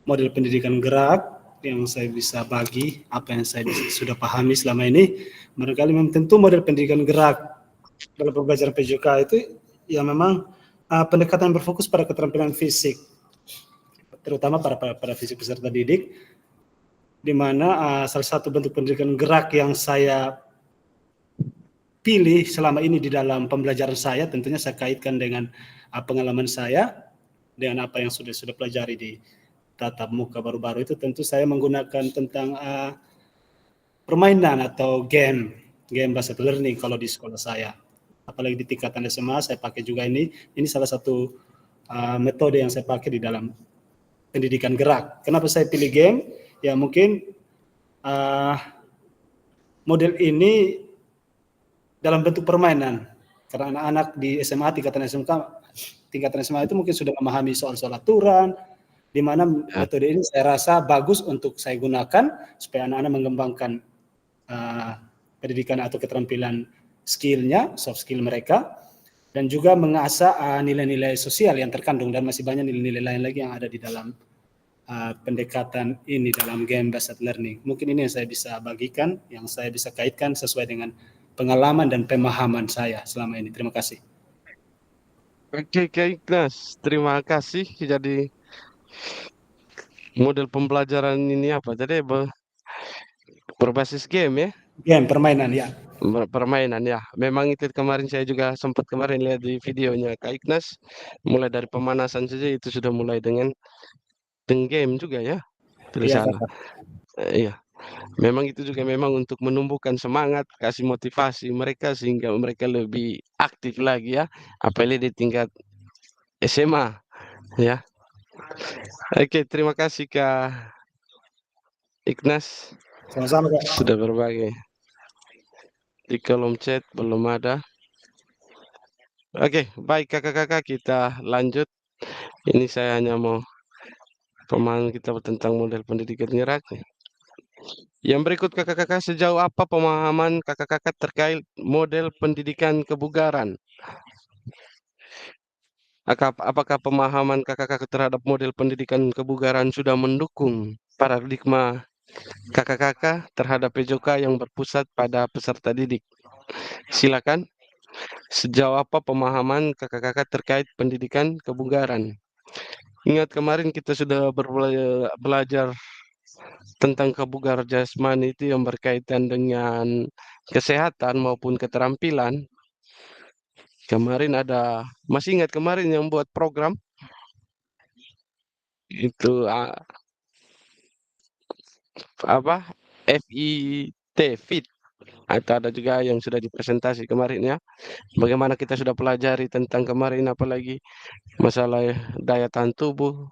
[SPEAKER 3] model pendidikan gerak yang saya bisa bagi, apa yang saya sudah pahami selama ini. Barangkali memang tentu model pendidikan gerak dalam pembelajaran PJK itu ya memang pendekatan berfokus pada keterampilan fisik, terutama pada fisik peserta didik, di mana salah satu bentuk pendidikan gerak yang saya pilih selama ini di dalam pembelajaran saya, tentunya saya kaitkan dengan pengalaman saya, dengan apa yang sudah pelajari di tatap muka baru-baru itu. Tentu saya menggunakan tentang permainan atau game based learning kalau di sekolah saya. Apalagi di tingkatan SMA saya pakai juga ini salah satu metode yang saya pakai di dalam pendidikan gerak. Kenapa saya pilih game? Ya mungkin model ini dalam bentuk permainan, karena anak-anak di SMA, tingkatan SMA itu mungkin sudah memahami soal-soal aturan, di mana metode ini saya rasa bagus untuk saya gunakan supaya anak-anak mengembangkan pendidikan atau keterampilan skill-nya, soft skill mereka, dan juga mengasah nilai-nilai sosial yang terkandung, dan masih banyak nilai-nilai lain lagi yang ada di dalam pendekatan ini dalam game based learning. Mungkin ini yang saya bisa bagikan, yang saya bisa kaitkan sesuai dengan pengalaman dan pemahaman saya selama ini. Terima kasih.
[SPEAKER 1] Oke, Ikhlas. Terima kasih. Jadi model pembelajaran ini apa? Jadi berbasis game ya?
[SPEAKER 3] Game, permainan ya.
[SPEAKER 1] Permainan ya. Memang itu kemarin saya juga sempat kemarin lihat di videonya Kak Ikhlas. Mulai dari pemanasan saja itu sudah mulai dengan game juga ya.
[SPEAKER 3] Iya,
[SPEAKER 1] Tulisan. Iya. Memang itu juga memang untuk menumbuhkan semangat, kasih motivasi mereka sehingga mereka lebih aktif lagi ya, apalagi di tingkat SMA ya. Oke, terima kasih Kak Ikhlas
[SPEAKER 3] Sama-sama Kak.
[SPEAKER 1] sudah berbagi. Di kolom chat belum ada. Oke, baik kakak-kakak kita lanjut. Ini saya hanya mau pemahaman kita tentang model pendidikan gerak. Yang berikut kakak-kakak, sejauh apa pemahaman kakak-kakak terkait model pendidikan kebugaran? Apakah pemahaman kakak-kakak terhadap model pendidikan kebugaran sudah mendukung paradigma kakak-kakak terhadap PJK yang berpusat pada peserta didik? Silakan. Sejauh apa pemahaman kakak-kakak terkait pendidikan kebugaran? Ingat kemarin kita sudah belajar tentang kebugaran jasmani itu yang berkaitan dengan kesehatan maupun keterampilan. Kemarin masih ingat kemarin yang buat program? Itu FIT. Atau ada juga yang sudah dipresentasi kemarin ya. Bagaimana kita sudah pelajari tentang kemarin, apalagi masalah daya tahan tubuh,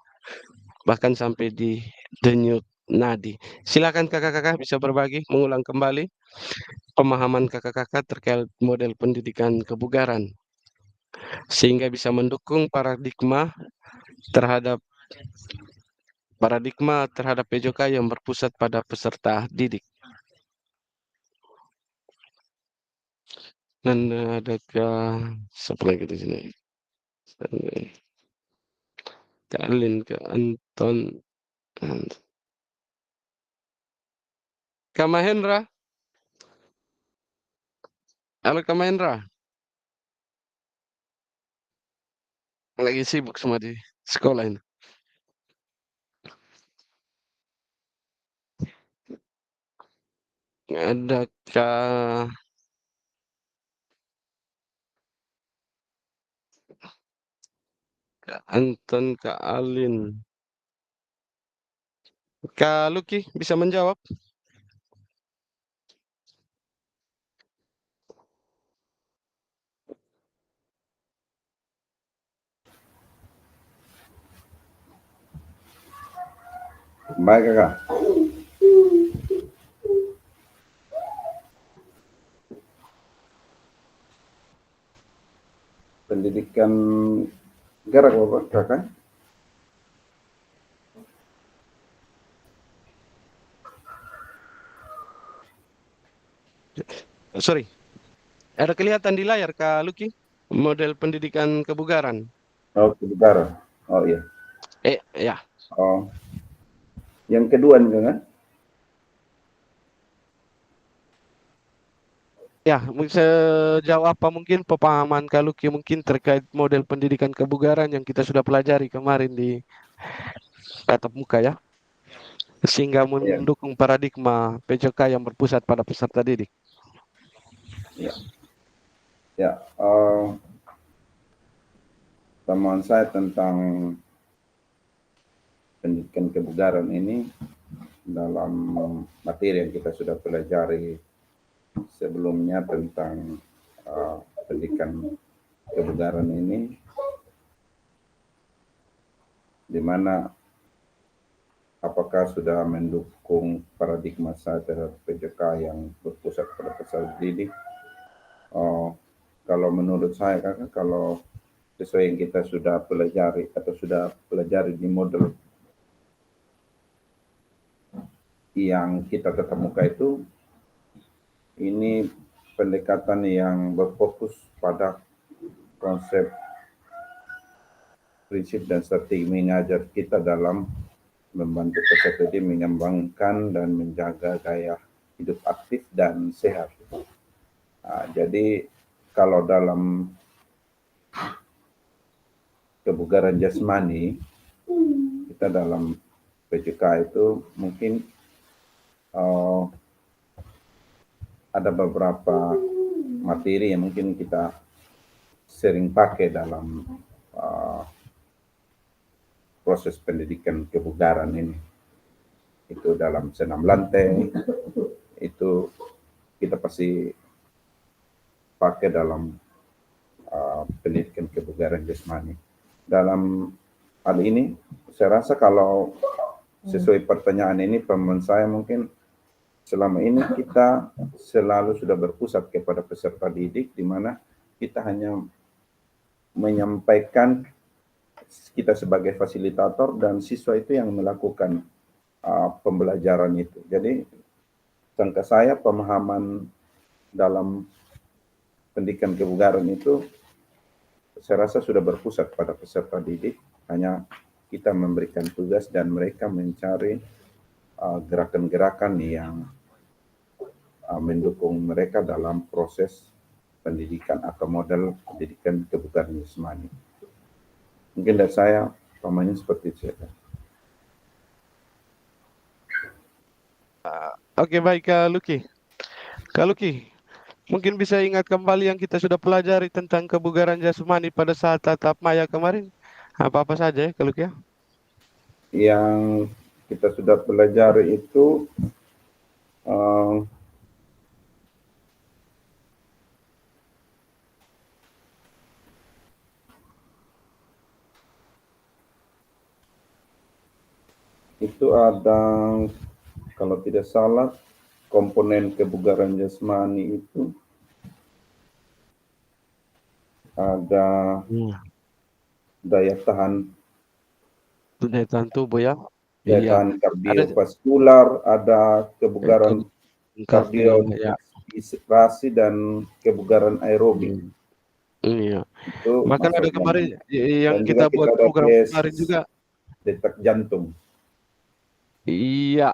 [SPEAKER 1] bahkan sampai di denyut nadi. Silakan kakak-kakak bisa berbagi, mengulang kembali pemahaman kakak-kakak terkait model pendidikan kebugaran, sehingga bisa mendukung paradigma terhadap PJK yang berpusat pada peserta didik. Dan adakah siapa lagi di sini? Kak Alin, Kak Anton, Kak Mahendra. Halo Kak Mahendra. Lagi sibuk semua di sekolah ini. Adakah Kak Anton, Kak Alin, Kak Luki bisa menjawab?
[SPEAKER 2] Baik kakak. Pendidikan gerak Bapak kakak.
[SPEAKER 1] Sorry, ada kelihatan di layar Kak Luki model pendidikan kebugaran.
[SPEAKER 2] Oh kebugaran. Oh iya.
[SPEAKER 1] Ya.
[SPEAKER 2] Oh Yang kedua nih kan?
[SPEAKER 1] Ya, sejauh apa mungkin pemahaman Kak Luki mungkin terkait model pendidikan kebugaran yang kita sudah pelajari kemarin di tatap muka ya, sehingga
[SPEAKER 2] Ya,
[SPEAKER 1] mendukung paradigma PJK yang berpusat pada peserta didik.
[SPEAKER 2] ya, ya. Temuan saya tentang pendidikan kebugaran ini dalam materi yang kita sudah pelajari sebelumnya tentang pendidikan kebugaran ini, di mana apakah sudah mendukung paradigma saya terhadap PJK yang berpusat pada peserta didik. Kalau menurut saya, Kakak, kalau sesuai yang kita sudah pelajari atau sudah pelajari di model yang kita ketemukan itu, ini pendekatan yang berfokus pada konsep, prinsip dan strategi mengajar kita dalam membantu peserta didik mengembangkan dan menjaga gaya hidup aktif dan sehat. Jadi kalau dalam kebugaran jasmani, kita dalam PJK itu mungkin ada beberapa materi yang mungkin kita sering pakai dalam proses pendidikan kebugaran ini. Itu dalam senam lantai, itu kita pasti pakai dalam pendidikan kebugaran jasmani. Dalam hal ini, saya rasa kalau sesuai pertanyaan ini, teman saya mungkin selama ini kita selalu sudah berpusat kepada peserta didik, di mana kita hanya menyampaikan kita sebagai fasilitator dan siswa itu yang melakukan pembelajaran itu. Jadi, sangka saya pemahaman dalam pendidikan kebugaran itu saya rasa sudah berpusat pada peserta didik, hanya kita memberikan tugas dan mereka mencari gerakan-gerakan yang mendukung mereka dalam proses pendidikan atau model pendidikan kebugaran jasmani. Mungkin dari saya, pamannya seperti itu.
[SPEAKER 1] Oke, baik Kak Luki. Kak Luki, mungkin bisa ingat kembali yang kita sudah pelajari tentang kebugaran jasmani pada saat tatap maya kemarin. Apa-apa saja ya Kak Luki ya?
[SPEAKER 2] Yang kita sudah pelajari itu ada, kalau tidak salah, komponen kebugaran jasmani itu ada daya tahan
[SPEAKER 1] tubuh ya.
[SPEAKER 2] daya
[SPEAKER 1] Iya.
[SPEAKER 2] tahan kardiovaskular, ada kebugaran kardiorespirasi dan kebugaran aerobik.
[SPEAKER 1] Iya.
[SPEAKER 2] Itu
[SPEAKER 1] Bahkan ada
[SPEAKER 2] masuknya.
[SPEAKER 1] kemarin yang
[SPEAKER 2] Dan
[SPEAKER 1] kita
[SPEAKER 2] juga
[SPEAKER 1] buat
[SPEAKER 2] ada
[SPEAKER 1] program
[SPEAKER 2] tes
[SPEAKER 1] kemarin juga.
[SPEAKER 2] detak jantung.
[SPEAKER 1] Iya,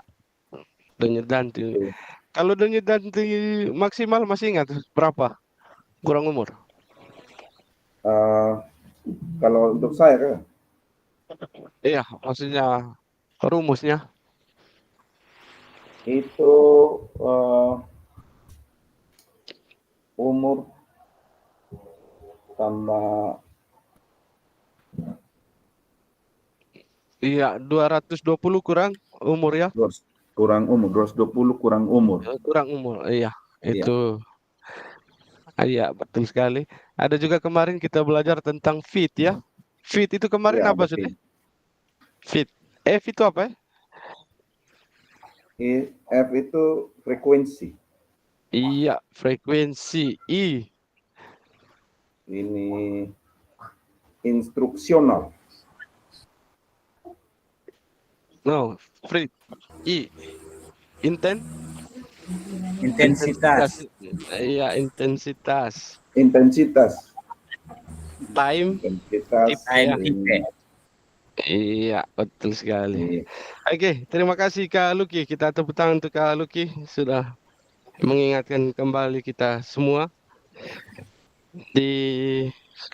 [SPEAKER 1] denyut jantung. Kalau denyut jantung maksimal masih ingat berapa? Kurang umur?
[SPEAKER 2] Kalau untuk saya kan,
[SPEAKER 1] Iya, maksudnya rumusnya.
[SPEAKER 2] itu umur tambah
[SPEAKER 1] Iya, 220 kurang umur ya.
[SPEAKER 2] kurang umur, 220 kurang umur.
[SPEAKER 1] Kurang umur, iya.
[SPEAKER 2] Iya.
[SPEAKER 1] Itu. Iya, betul sekali. Ada juga kemarin kita belajar tentang fit ya. Fit itu kemarin
[SPEAKER 2] Iya,
[SPEAKER 1] apa
[SPEAKER 2] betul.
[SPEAKER 1] sudah? Fit. F itu apa ya?
[SPEAKER 2] F itu frekuensi.
[SPEAKER 1] Iya, frekuensi. I.
[SPEAKER 2] Ini instruksional.
[SPEAKER 1] No, free. I.
[SPEAKER 6] Intensitas.
[SPEAKER 1] Iya, intensitas.
[SPEAKER 2] Intensitas.
[SPEAKER 1] Time.
[SPEAKER 2] Intensitas.
[SPEAKER 6] Time
[SPEAKER 1] Ya.
[SPEAKER 6] tipe.
[SPEAKER 1] Iya, betul sekali.
[SPEAKER 2] Iya.
[SPEAKER 1] Oke, terima kasih Kak Luki. Kita tepuk tangan untuk Kak Luki sudah mengingatkan kembali kita semua di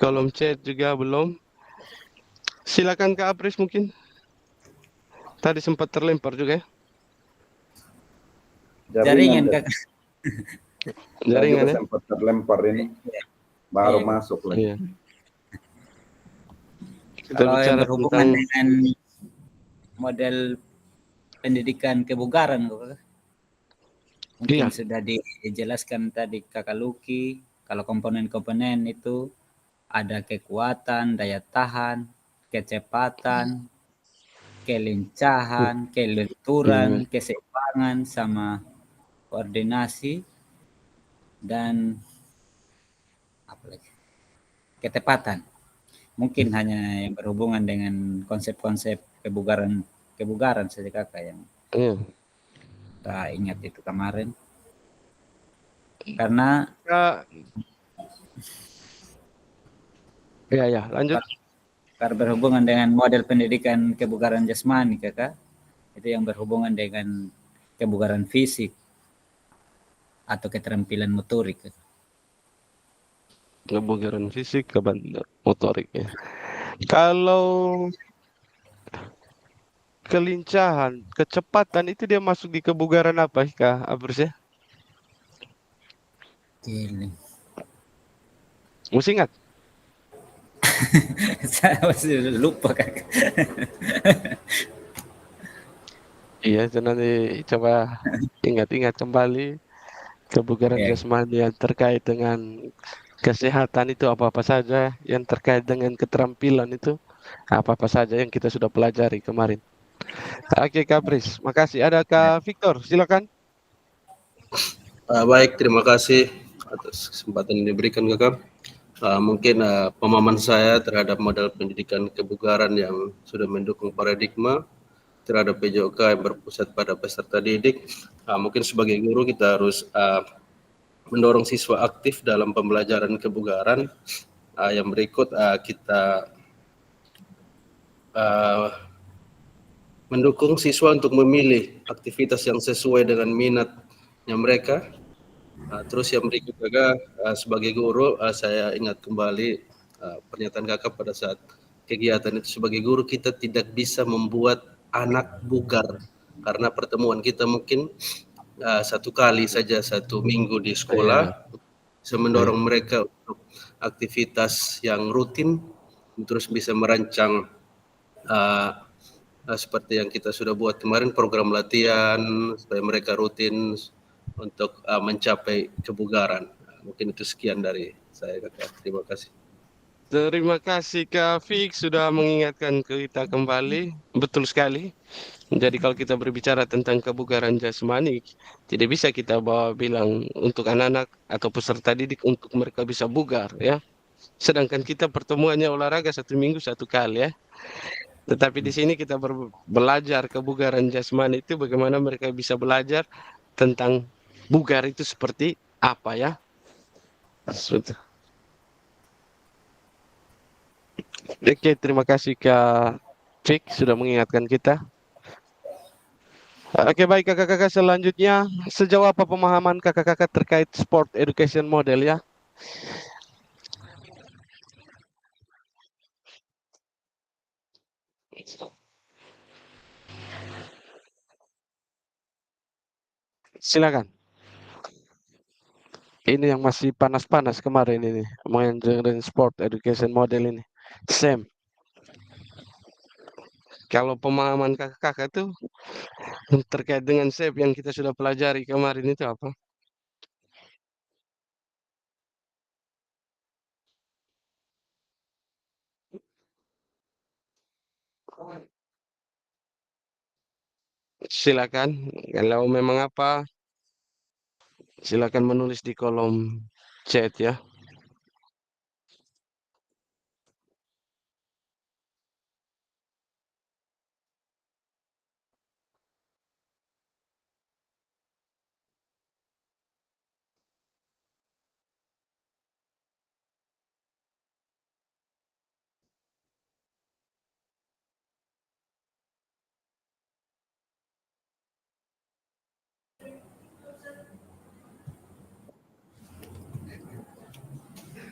[SPEAKER 1] kolom chat juga belum. Silakan Kak Apris mungkin. Tadi sempat terlempar juga ya.
[SPEAKER 6] Jaringan
[SPEAKER 2] Dad.
[SPEAKER 6] Kakak.
[SPEAKER 2] Saya juga
[SPEAKER 1] Jaringan ya.
[SPEAKER 2] sempat terlempar ini, baru
[SPEAKER 6] Iya.
[SPEAKER 2] masuk lagi.
[SPEAKER 1] Iya. Kita
[SPEAKER 6] Kalau yang
[SPEAKER 1] bicara
[SPEAKER 6] berhubungan
[SPEAKER 1] tentang
[SPEAKER 6] dengan model pendidikan kebugaran, Kakak, mungkin
[SPEAKER 1] iya,
[SPEAKER 6] sudah dijelaskan tadi Kakak Luki. Kalau komponen-komponen itu ada kekuatan, daya tahan, kecepatan, kelincahan, kelenturan,
[SPEAKER 1] iya,
[SPEAKER 6] keseimbangan, sama koordinasi, dan apa lagi? Ketepatan. Mungkin hanya yang berhubungan dengan konsep-konsep kebugaran kebugaran saja Kakak yang
[SPEAKER 1] iya.
[SPEAKER 6] kita ingat itu kemarin. Karena
[SPEAKER 1] Kak, iya ya, lanjut.
[SPEAKER 6] karena berhubungan dengan model pendidikan kebugaran jasmani Kakak, itu yang berhubungan dengan kebugaran fisik atau keterampilan motorik.
[SPEAKER 1] Kebugaran fisik, motorik ya. Kalau kelincahan, kecepatan itu dia masuk di kebugaran apa Kak Apris ya?
[SPEAKER 6] Gini.
[SPEAKER 1] Mesti ingat.
[SPEAKER 6] Saya masih lupa Kakak.
[SPEAKER 1] Iya, itu nanti coba ingat-ingat kembali kebugaran
[SPEAKER 6] Ya,
[SPEAKER 1] jasmani yang terkait dengan kesehatan itu apa-apa saja, yang terkait dengan keterampilan itu apa-apa saja yang kita sudah pelajari kemarin. Oke, Kapris, makasih. Ada Kak Victor, silakan.
[SPEAKER 4] Baik, terima kasih atas kesempatan yang diberikan Kakak. Mungkin pemahaman saya terhadap model pendidikan kebugaran yang sudah mendukung paradigma terhadap PJOK yang berpusat pada peserta didik. Mungkin sebagai guru kita harus mendorong siswa aktif dalam pembelajaran kebugaran. Yang berikut kita mendukung siswa untuk memilih aktivitas yang sesuai dengan minatnya mereka. Terus yang berikut juga sebagai guru saya ingat kembali pernyataan Kakak pada saat kegiatan itu, sebagai guru kita tidak bisa membuat anak bugar karena pertemuan kita mungkin satu kali saja satu minggu di
[SPEAKER 1] Iya,
[SPEAKER 4] sekolah. Bisa mendorong mereka untuk aktivitas yang rutin, terus bisa merancang seperti yang kita sudah buat kemarin, program latihan supaya mereka rutin untuk mencapai kebugaran. Mungkin itu sekian dari saya Kakak. Terima kasih.
[SPEAKER 1] terima kasih Kak Vic sudah mengingatkan kita kembali. Betul sekali. Jadi kalau kita berbicara tentang kebugaran jasmani, tidak bisa kita bawa bilang untuk anak-anak atau peserta didik untuk mereka bisa bugar ya. Sedangkan kita pertemuannya olahraga satu minggu satu kali ya. Tetapi di sini kita belajar kebugaran jasmani itu bagaimana mereka bisa belajar tentang bugar itu seperti apa ya. Sudah. Oke, terima kasih Kak Cik sudah mengingatkan kita. Oke, baik kakak-kakak, selanjutnya sejauh apa pemahaman kakak-kakak terkait sport education model ya? Silakan. Ini yang masih panas-panas kemarin ini, mengenai sport education model ini. Sam, kalau pemahaman kakak-kakak itu terkait dengan SEP yang kita sudah pelajari kemarin itu apa? Silakan, kalau memang apa, silakan menulis di kolom chat ya.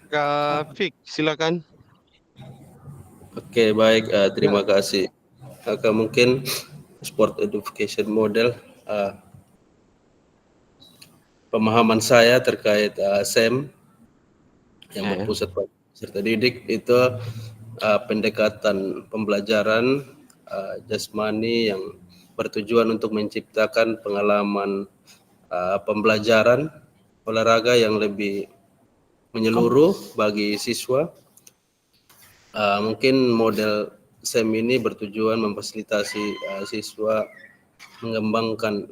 [SPEAKER 1] Kak Fik, silakan.
[SPEAKER 4] Oke, baik. Terima kasih. Kakak mungkin sport education model. Pemahaman saya terkait SEM yang
[SPEAKER 1] Ya, ya.
[SPEAKER 4] berpusat pada peserta didik itu pendekatan pembelajaran jasmani yang bertujuan untuk menciptakan pengalaman pembelajaran olahraga yang lebih menyeluruh bagi siswa. Mungkin model SEM ini bertujuan memfasilitasi siswa mengembangkan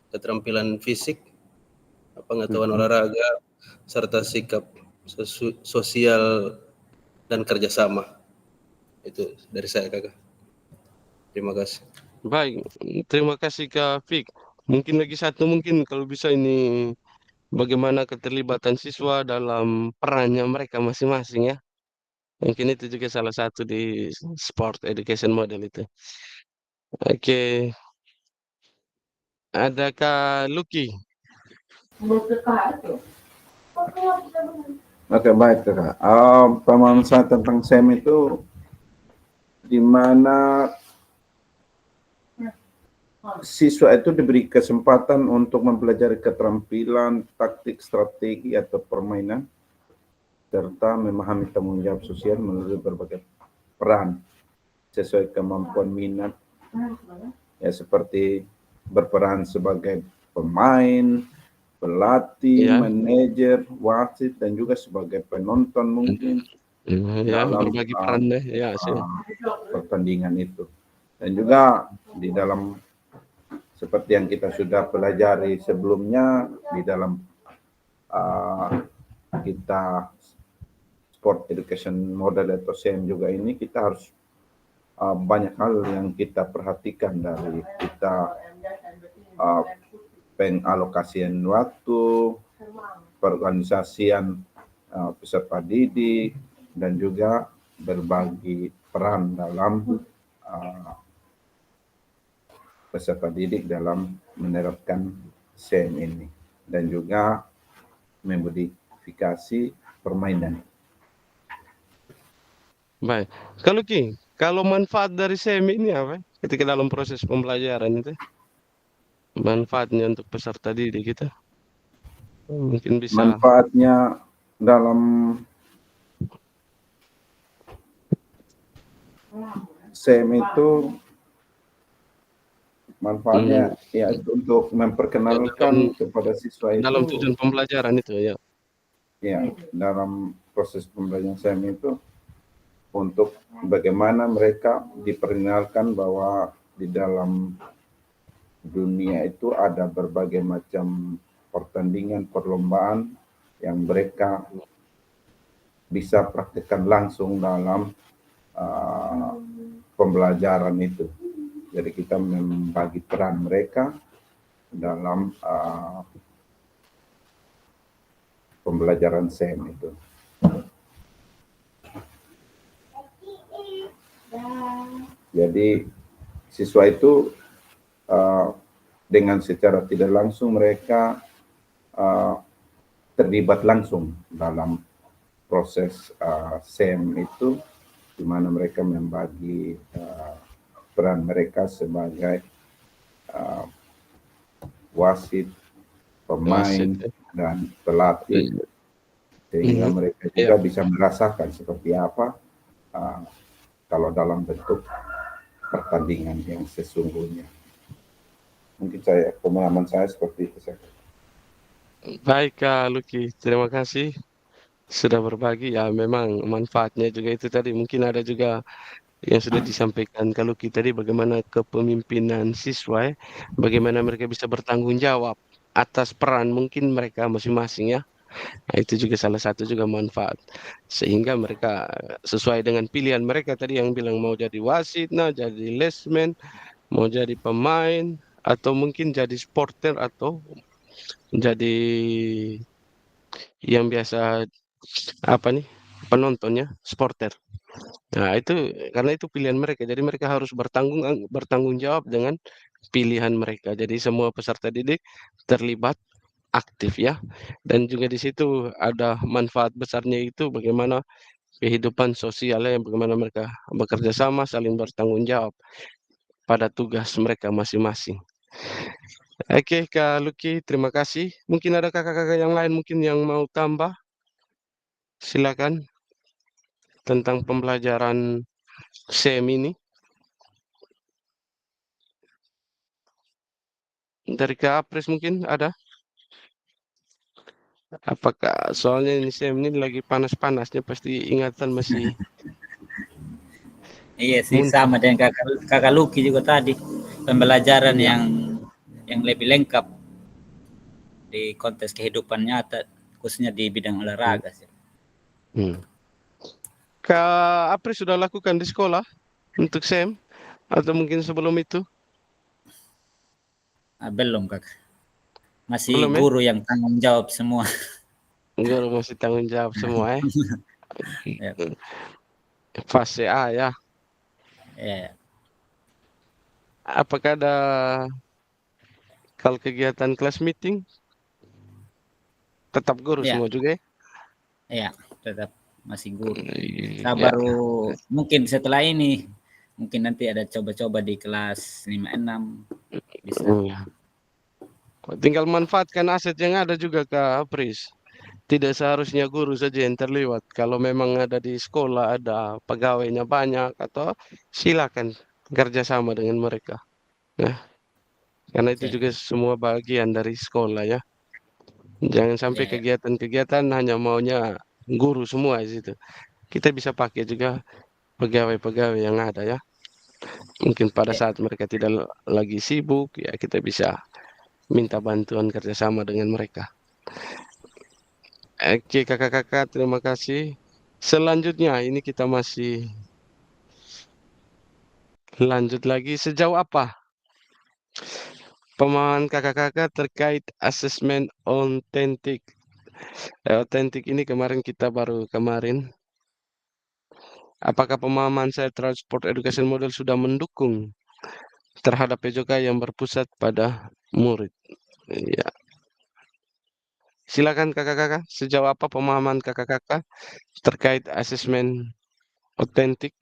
[SPEAKER 4] keterampilan fisik, pengetahuan olahraga, serta sikap sosial dan kerjasama. Itu dari saya, Kakak. Terima kasih.
[SPEAKER 1] Baik, terima kasih Kak Fik. Mungkin lagi satu mungkin kalau bisa ini bagaimana keterlibatan siswa dalam perannya mereka masing-masing ya. Mungkin itu juga salah satu di sport education model itu. Oke, ada Kak Lucky.
[SPEAKER 2] Oke, baik Kakak. Pemahaman saya tentang SEM itu di mana siswa itu diberi kesempatan untuk mempelajari keterampilan, taktik, strategi, atau permainan, serta memahami tanggung jawab sosial melalui berbagai peran sesuai kemampuan minat, ya seperti berperan sebagai pemain, pelatih,
[SPEAKER 1] Ya.
[SPEAKER 2] manajer, wasit, dan juga sebagai penonton mungkin
[SPEAKER 1] Ya,
[SPEAKER 2] dalam
[SPEAKER 1] berbagi peran deh. Ya, sih.
[SPEAKER 2] pertandingan itu. Dan juga di dalam seperti yang kita sudah pelajari sebelumnya di dalam kita sport education model atau SEM juga ini kita harus banyak hal yang kita perhatikan dari kita pengalokasian waktu, perorganisasian peserta didik, dan juga berbagi peran dalam peserta didik dalam menerapkan SEM ini, dan juga memodifikasi permainan.
[SPEAKER 1] Baik. Kalau Ki, kalau manfaat dari SEM ini apa? Ketika dalam proses pembelajaran itu, manfaatnya untuk peserta didik kita, mungkin bisa.
[SPEAKER 2] Manfaatnya dalam SEM itu manfaatnya ya untuk memperkenalkan kepada siswa itu
[SPEAKER 1] dalam tujuan pembelajaran itu ya.
[SPEAKER 2] Ya, dalam proses pembelajaran SEM itu untuk bagaimana mereka diperkenalkan bahwa di dalam dunia itu ada berbagai macam pertandingan, perlombaan yang mereka bisa praktekkan langsung dalam pembelajaran itu. Jadi kita membagi peran mereka dalam pembelajaran SEM itu. Jadi siswa itu dengan secara tidak langsung mereka terlibat langsung dalam proses SEM itu, di mana mereka membagi peran mereka sebagai wasit, pemain, dan pelatih, sehingga mereka juga bisa merasakan seperti apa kalau dalam bentuk pertandingan yang sesungguhnya. Mungkin pemahaman saya seperti itu.
[SPEAKER 1] Baik Kak Lucky, terima kasih sudah berbagi. Ya memang manfaatnya juga itu tadi. Mungkin ada juga yang sudah disampaikan Kak Lucky tadi, bagaimana kepemimpinan siswa, bagaimana mereka bisa bertanggung jawab atas peran mungkin mereka masing-masing ya. Nah, itu juga salah satu juga manfaat. Sehingga mereka sesuai dengan pilihan mereka tadi yang bilang mau jadi wasit, nah jadi lesman, mau jadi pemain, atau mungkin jadi supporter atau jadi yang biasa apa nih penontonnya supporter. Nah itu karena itu pilihan mereka, jadi mereka harus bertanggung jawab dengan pilihan mereka. Jadi semua peserta didik terlibat aktif ya. Dan juga di situ ada manfaat besarnya itu bagaimana kehidupan sosialnya, bagaimana mereka bekerja sama, saling bertanggung jawab pada tugas mereka masing-masing. Oke, Kak Lucky, terima kasih. Mungkin ada kakak-kakak yang lain mungkin yang mau tambah? Silakan tentang pembelajaran SEM ini. Dari Kak Apris mungkin ada? Apakah soalnya ini SEM ini lagi panas-panasnya pasti ingatan masih
[SPEAKER 6] Iya sih,
[SPEAKER 1] muncul.
[SPEAKER 6] sama dengan kakak Lucky juga tadi, pembelajaran
[SPEAKER 1] Iya.
[SPEAKER 6] yang lebih lengkap di konteks kehidupan nyata, khususnya di bidang olahraga sih.
[SPEAKER 1] Hmm. Kak Apris sudah lakukan di sekolah untuk SEM atau mungkin sebelum itu?
[SPEAKER 6] Belum kakak, masih
[SPEAKER 1] Belum ya?
[SPEAKER 6] guru yang tanggung jawab semua.
[SPEAKER 1] Guru masih tanggung jawab semua ya.
[SPEAKER 6] Ya,
[SPEAKER 1] Fase A ya.
[SPEAKER 6] ya,
[SPEAKER 1] Apakah ada kalau kegiatan kelas meeting tetap guru
[SPEAKER 6] ya,
[SPEAKER 1] semua juga ya?
[SPEAKER 6] ya, tetap masih guru.
[SPEAKER 1] Iya.
[SPEAKER 6] Saya baru mungkin setelah ini, mungkin nanti ada coba-coba di kelas 5-6 bisa.
[SPEAKER 1] Iya. Tinggal manfaatkan aset yang ada juga Kak Apris. Tidak seharusnya guru saja yang terlibat. Kalau memang ada di sekolah ada pegawainya banyak atau silakan kerjasama dengan mereka. Nah, karena itu
[SPEAKER 6] Oke.
[SPEAKER 1] juga semua bagian dari sekolah ya. Jangan sampai
[SPEAKER 6] Ya, ya,
[SPEAKER 1] kegiatan-kegiatan hanya maunya guru semua di situ. Kita bisa pakai juga pegawai-pegawai yang ada ya. Mungkin pada
[SPEAKER 6] ya.
[SPEAKER 1] saat mereka tidak lagi sibuk ya kita bisa minta bantuan kerjasama dengan mereka. Oke kakak-kakak terima kasih. Selanjutnya ini kita masih lanjut lagi sejauh apa pemahaman kakak-kakak terkait asesmen otentik. Otentik ini kemarin. Apakah pemahaman saya terhadap sport education model sudah mendukung terhadap PJK yang berpusat pada murid? Ya. Silakan kakak-kakak, sejauh apa pemahaman kakak-kakak terkait asesmen otentik?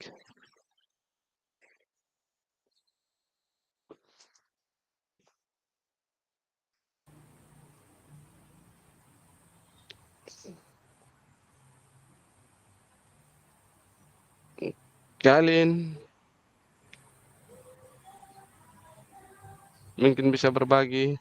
[SPEAKER 1] Kalian mungkin bisa berbagi.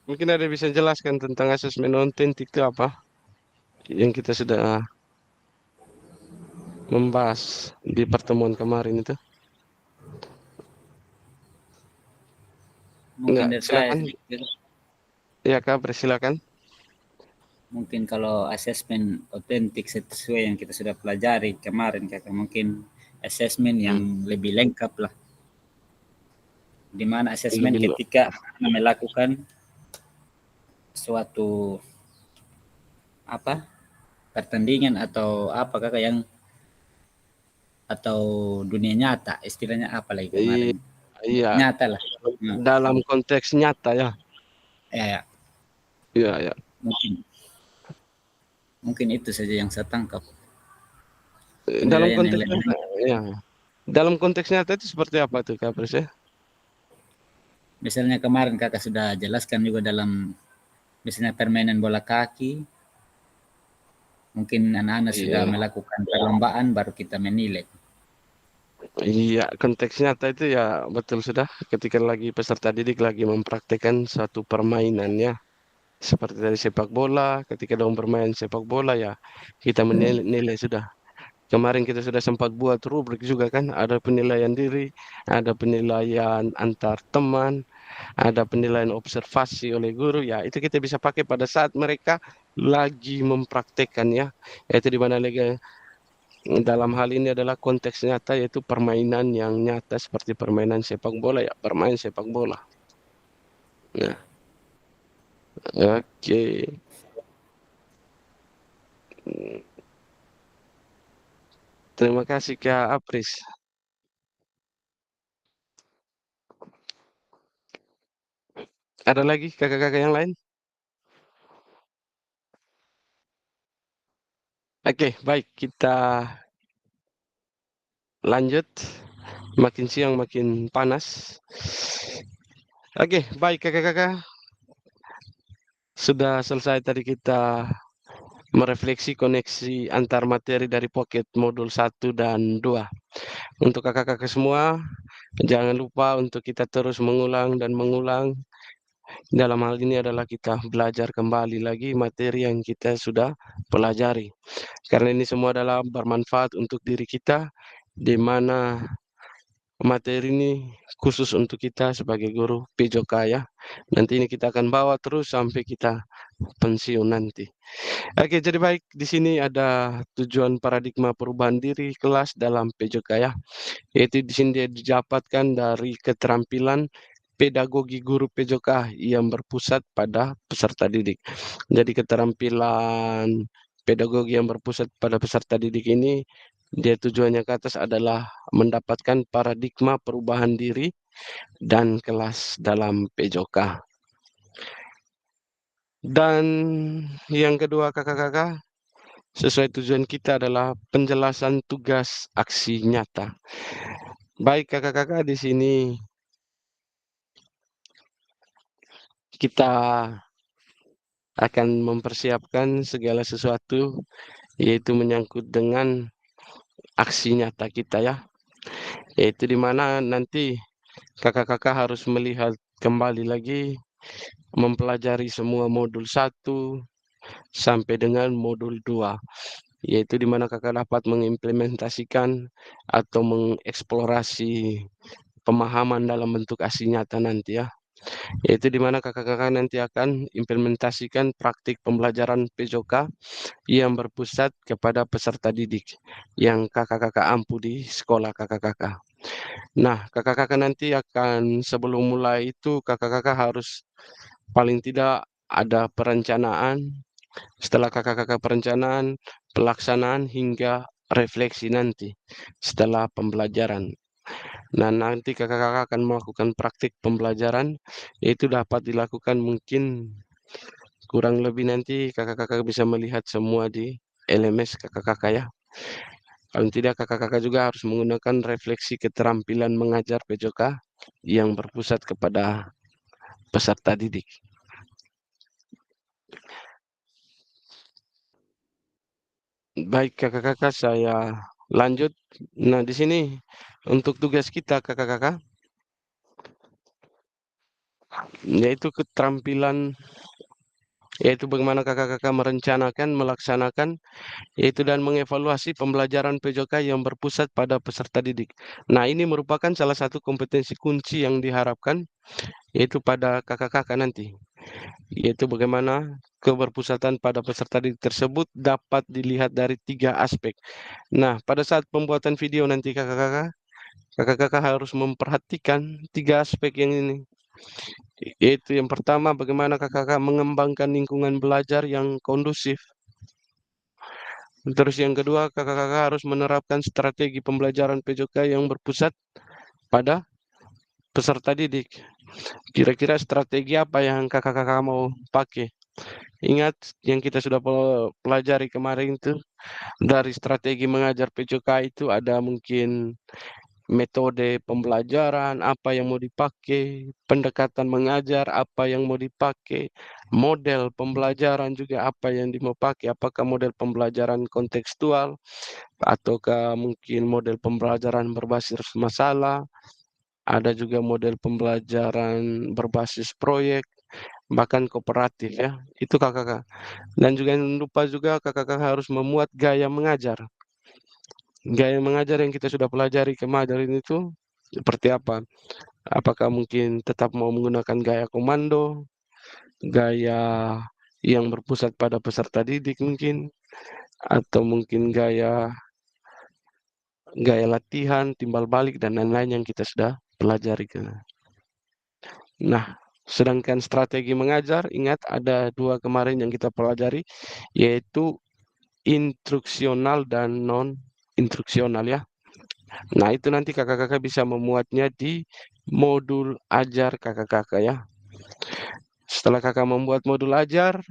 [SPEAKER 1] Mungkin ada bisa jelaskan tentang asesmen otentik itu apa? Yang kita sudah membahas di pertemuan kemarin itu.
[SPEAKER 6] Mungkin
[SPEAKER 1] Enggak,
[SPEAKER 6] dari saya
[SPEAKER 1] silakan.
[SPEAKER 6] sedikit.
[SPEAKER 1] Ya Kak, silakan.
[SPEAKER 6] Mungkin kalau asesmen otentik sesuai yang kita sudah pelajari kemarin kakak, mungkin asesmen yang lebih lengkap lah, di mana asesmen
[SPEAKER 1] Lebih
[SPEAKER 6] ketika melakukan suatu pertandingan atau apa kakak yang atau dunia nyata, istilahnya apa lagi kemarin,
[SPEAKER 1] iya,
[SPEAKER 6] nyata lah.
[SPEAKER 1] dalam konteks nyata ya.
[SPEAKER 6] Ya,
[SPEAKER 1] Iya, ya.
[SPEAKER 6] mungkin itu saja yang saya tangkap.
[SPEAKER 1] Dalam
[SPEAKER 6] Penilaian
[SPEAKER 1] konteks nyata, ya. Dalam konteks nyata itu seperti apa tuh Kak Pres ya?
[SPEAKER 6] Misalnya kemarin kakak sudah jelaskan juga dalam misalnya permainan bola kaki, mungkin anak-anak sudah
[SPEAKER 1] Iya.
[SPEAKER 6] melakukan perlombaan baru kita menilai.
[SPEAKER 1] Iya, konteks nyata itu ya betul sudah ketika lagi peserta didik lagi mempraktekkan suatu permainan ya. Seperti dari sepak bola, ketika dong bermain sepak bola ya kita menilai sudah. Kemarin kita sudah sempat buat rubrik juga kan, ada penilaian diri, ada penilaian antar teman, ada penilaian observasi oleh guru ya. Itu kita bisa pakai pada saat mereka lagi mempraktekkan ya. Yaitu di mana dalam hal ini adalah konteks nyata, yaitu permainan yang nyata seperti permainan sepak bola ya, bermain sepak bola. Nah, oke. Terima kasih Kak Apris. Ada lagi kakak-kakak yang lain? Oke, baik, kita lanjut. Makin siang makin panas. Oke, baik kakak-kakak. Sudah selesai tadi kita merefleksi koneksi antar materi dari Pocket modul 1 dan 2. Untuk kakak-kakak semua, jangan lupa untuk kita terus mengulang dan mengulang. Dalam hal ini adalah kita belajar kembali lagi materi yang kita sudah pelajari. Karena ini semua adalah bermanfaat untuk diri kita, di mana materi ini khusus untuk kita sebagai guru PJK ya. Nanti ini kita akan bawa terus sampai kita pensiun nanti. Oke, jadi baik, di sini ada tujuan paradigma perubahan diri kelas dalam PJK ya. Yaitu di sini dia didapatkan dari keterampilan pedagogi guru PJK yang berpusat pada peserta didik. Jadi keterampilan pedagogi yang berpusat pada peserta didik ini, dia tujuannya ke atas adalah mendapatkan paradigma perubahan diri dan kelas dalam PJK. Dan yang kedua kakak-kakak, sesuai tujuan kita adalah penjelasan tugas aksi nyata. Baik kakak-kakak, di sini kita akan mempersiapkan segala sesuatu, yaitu menyangkut dengan aksi nyata kita ya. Yaitu di mana nanti kakak-kakak harus melihat kembali lagi, mempelajari semua modul 1 sampai dengan modul 2. Yaitu di mana kakak dapat mengimplementasikan atau mengeksplorasi pemahaman dalam bentuk aksi nyata nanti ya. Yaitu di mana kakak-kakak nanti akan implementasikan praktik pembelajaran PJK yang berpusat kepada peserta didik yang kakak-kakak ampu di sekolah kakak-kakak. Nah, kakak-kakak nanti akan sebelum mulai itu kakak-kakak harus paling tidak ada perencanaan. Setelah kakak-kakak perencanaan, pelaksanaan hingga refleksi nanti setelah pembelajaran. Nah, nanti kakak-kakak akan melakukan praktik pembelajaran, yaitu dapat dilakukan mungkin kurang lebih nanti kakak-kakak bisa melihat semua di LMS kakak-kakak ya. Paling tidak kakak-kakak juga harus menggunakan refleksi keterampilan mengajar PJK yang berpusat kepada peserta didik. Baik kakak-kakak, saya lanjut. Nah, di sini untuk tugas kita kakak-kakak, yaitu keterampilan, yaitu bagaimana kakak-kakak merencanakan, melaksanakan, yaitu dan mengevaluasi pembelajaran PJK yang berpusat pada peserta didik. Nah, ini merupakan salah satu kompetensi kunci yang diharapkan, yaitu pada kakak-kakak nanti. Yaitu bagaimana keberpusatan pada peserta didik tersebut dapat dilihat dari 3 aspek. Nah, pada saat pembuatan video nanti kakak-kakak harus memperhatikan 3 aspek yang ini. Yaitu yang pertama, bagaimana kakak-kakak mengembangkan lingkungan belajar yang kondusif. Terus yang kedua, kakak-kakak harus menerapkan strategi pembelajaran PJK yang berpusat pada peserta didik. Kira-kira strategi apa yang kakak-kakak mau pakai? Ingat yang kita sudah pelajari kemarin itu, dari strategi mengajar PJK itu ada mungkin metode pembelajaran, apa yang mau dipakai, pendekatan mengajar, apa yang mau dipakai, model pembelajaran juga apa yang mau pakai, apakah model pembelajaran kontekstual, ataukah mungkin model pembelajaran berbasis masalah, ada juga model pembelajaran berbasis proyek, bahkan kooperatif ya, itu kakak-kakak. Dan juga jangan lupa juga kakak-kakak harus memuat gaya mengajar. Gaya mengajar yang kita sudah pelajari kemarin itu seperti apa? Apakah mungkin tetap mau menggunakan gaya komando, gaya yang berpusat pada peserta didik mungkin, atau mungkin gaya gaya latihan, timbal balik, dan lain-lain yang kita sudah pelajari. Nah, sedangkan strategi mengajar, ingat ada 2 kemarin yang kita pelajari, yaitu instruksional dan non-instruksional ya. Nah, itu nanti kakak-kakak bisa memuatnya di modul ajar kakak-kakak ya. Setelah kakak membuat modul ajar,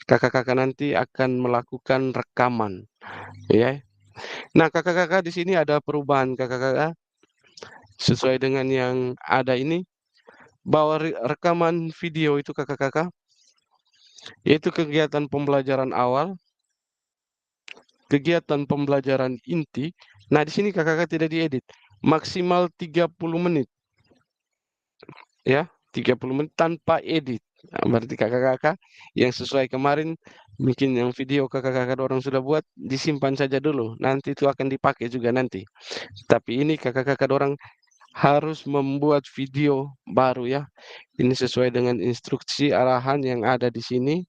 [SPEAKER 1] kakak-kakak nanti akan melakukan rekaman, ya. Nah, kakak-kakak di sini ada perubahan kakak-kakak sesuai dengan yang ada ini, bahwa rekaman video itu kakak-kakak, yaitu kegiatan pembelajaran awal, kegiatan pembelajaran inti. Nah, di sini kakak-kakak tidak diedit, maksimal 30 menit, ya, 30 menit tanpa edit. Nah, berarti kakak-kakak yang sesuai kemarin, mungkin yang video kakak-kakak orang sudah buat, disimpan saja dulu, nanti itu akan dipakai juga nanti. Tapi ini kakak-kakak orang harus membuat video baru ya. Ini sesuai dengan instruksi arahan yang ada di sini.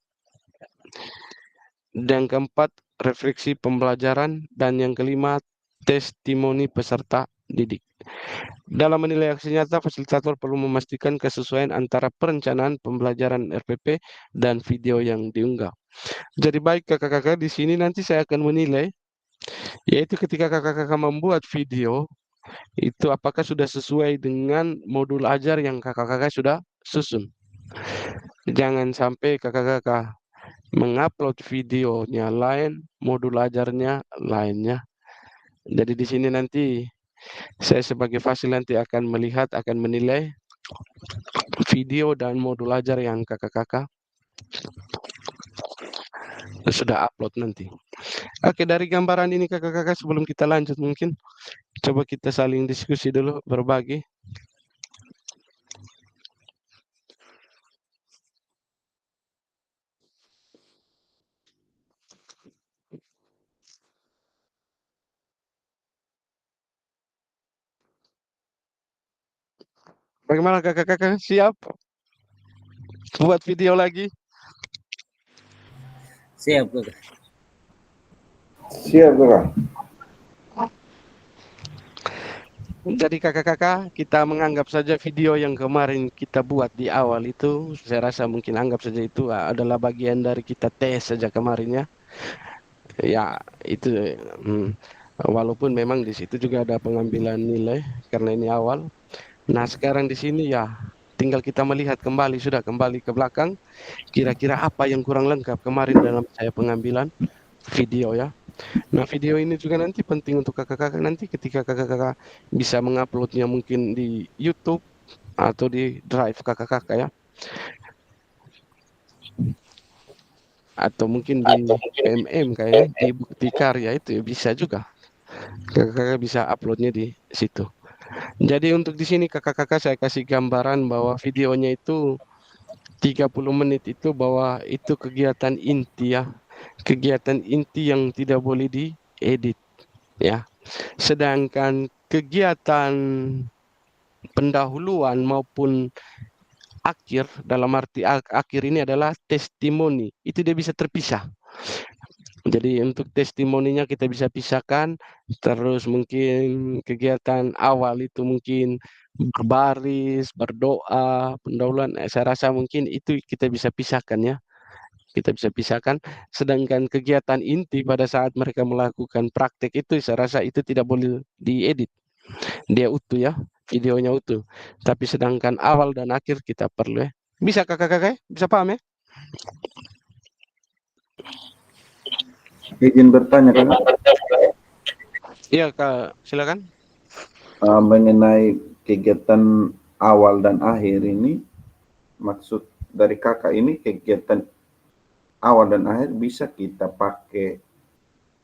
[SPEAKER 1] Dan keempat, refleksi pembelajaran. Dan yang kelima, testimoni peserta didik. Dalam menilai aksi nyata, fasilitator perlu memastikan kesesuaian antara perencanaan pembelajaran RPP dan video yang diunggah. Jadi baik kakak-kakak, di sini nanti saya akan menilai, yaitu ketika kakak-kakak membuat video, itu apakah sudah sesuai dengan modul ajar yang kakak-kakak sudah susun. Jangan sampai kakak-kakak mengupload videonya lain, modul ajarnya lainnya. Jadi di sini nanti saya sebagai fasil nanti akan melihat, akan menilai video dan modul ajar yang kakak-kakak sudah upload nanti. Oke, dari gambaran ini kakak-kakak sebelum kita lanjut mungkin coba kita saling diskusi dulu, berbagi. Bagaimana kakak-kakak, siap buat video lagi?
[SPEAKER 6] Siap, Kakak.
[SPEAKER 2] Siap, Kakak.
[SPEAKER 1] Jadi kakak-kakak, kita menganggap saja video yang kemarin kita buat di awal itu, saya rasa mungkin anggap saja itu adalah bagian dari kita tes saja kemarin ya. Ya, itu walaupun memang di situ juga ada pengambilan nilai karena ini awal. Nah, sekarang di sini ya tinggal kita melihat kembali, sudah kembali ke belakang, kira-kira apa yang kurang lengkap kemarin dalam saya pengambilan video ya. Nah, video ini juga nanti penting untuk kakak-kakak nanti ketika kakak-kakak bisa menguploadnya mungkin di YouTube atau di Drive kakak-kakak ya. Atau mungkin di PMM kayaknya, di bukti karya itu ya bisa juga. Kakak-kakak bisa uploadnya di situ. Jadi untuk di sini kakak-kakak saya kasih gambaran bahwa videonya itu 30 menit itu bahwa itu kegiatan inti ya. Kegiatan inti yang tidak boleh diedit ya. Sedangkan kegiatan pendahuluan maupun akhir, dalam arti akhir ini adalah testimoni, itu dia bisa terpisah. Jadi untuk testimoninya kita bisa pisahkan, terus mungkin kegiatan awal itu mungkin berbaris, berdoa, pendahuluan, saya rasa mungkin itu kita bisa pisahkan ya. Kita bisa pisahkan, sedangkan kegiatan inti pada saat mereka melakukan praktek itu saya rasa itu tidak boleh diedit. Dia utuh ya, videonya utuh. Tapi sedangkan awal dan akhir kita perlu ya. Bisa kakak-kakak? Bisa paham ya?
[SPEAKER 2] Izin bertanya, Kakak.
[SPEAKER 1] Iya, Kak, silakan.
[SPEAKER 2] Mengenai kegiatan awal dan akhir ini, maksud dari Kakak ini kegiatan awal dan akhir bisa kita pakai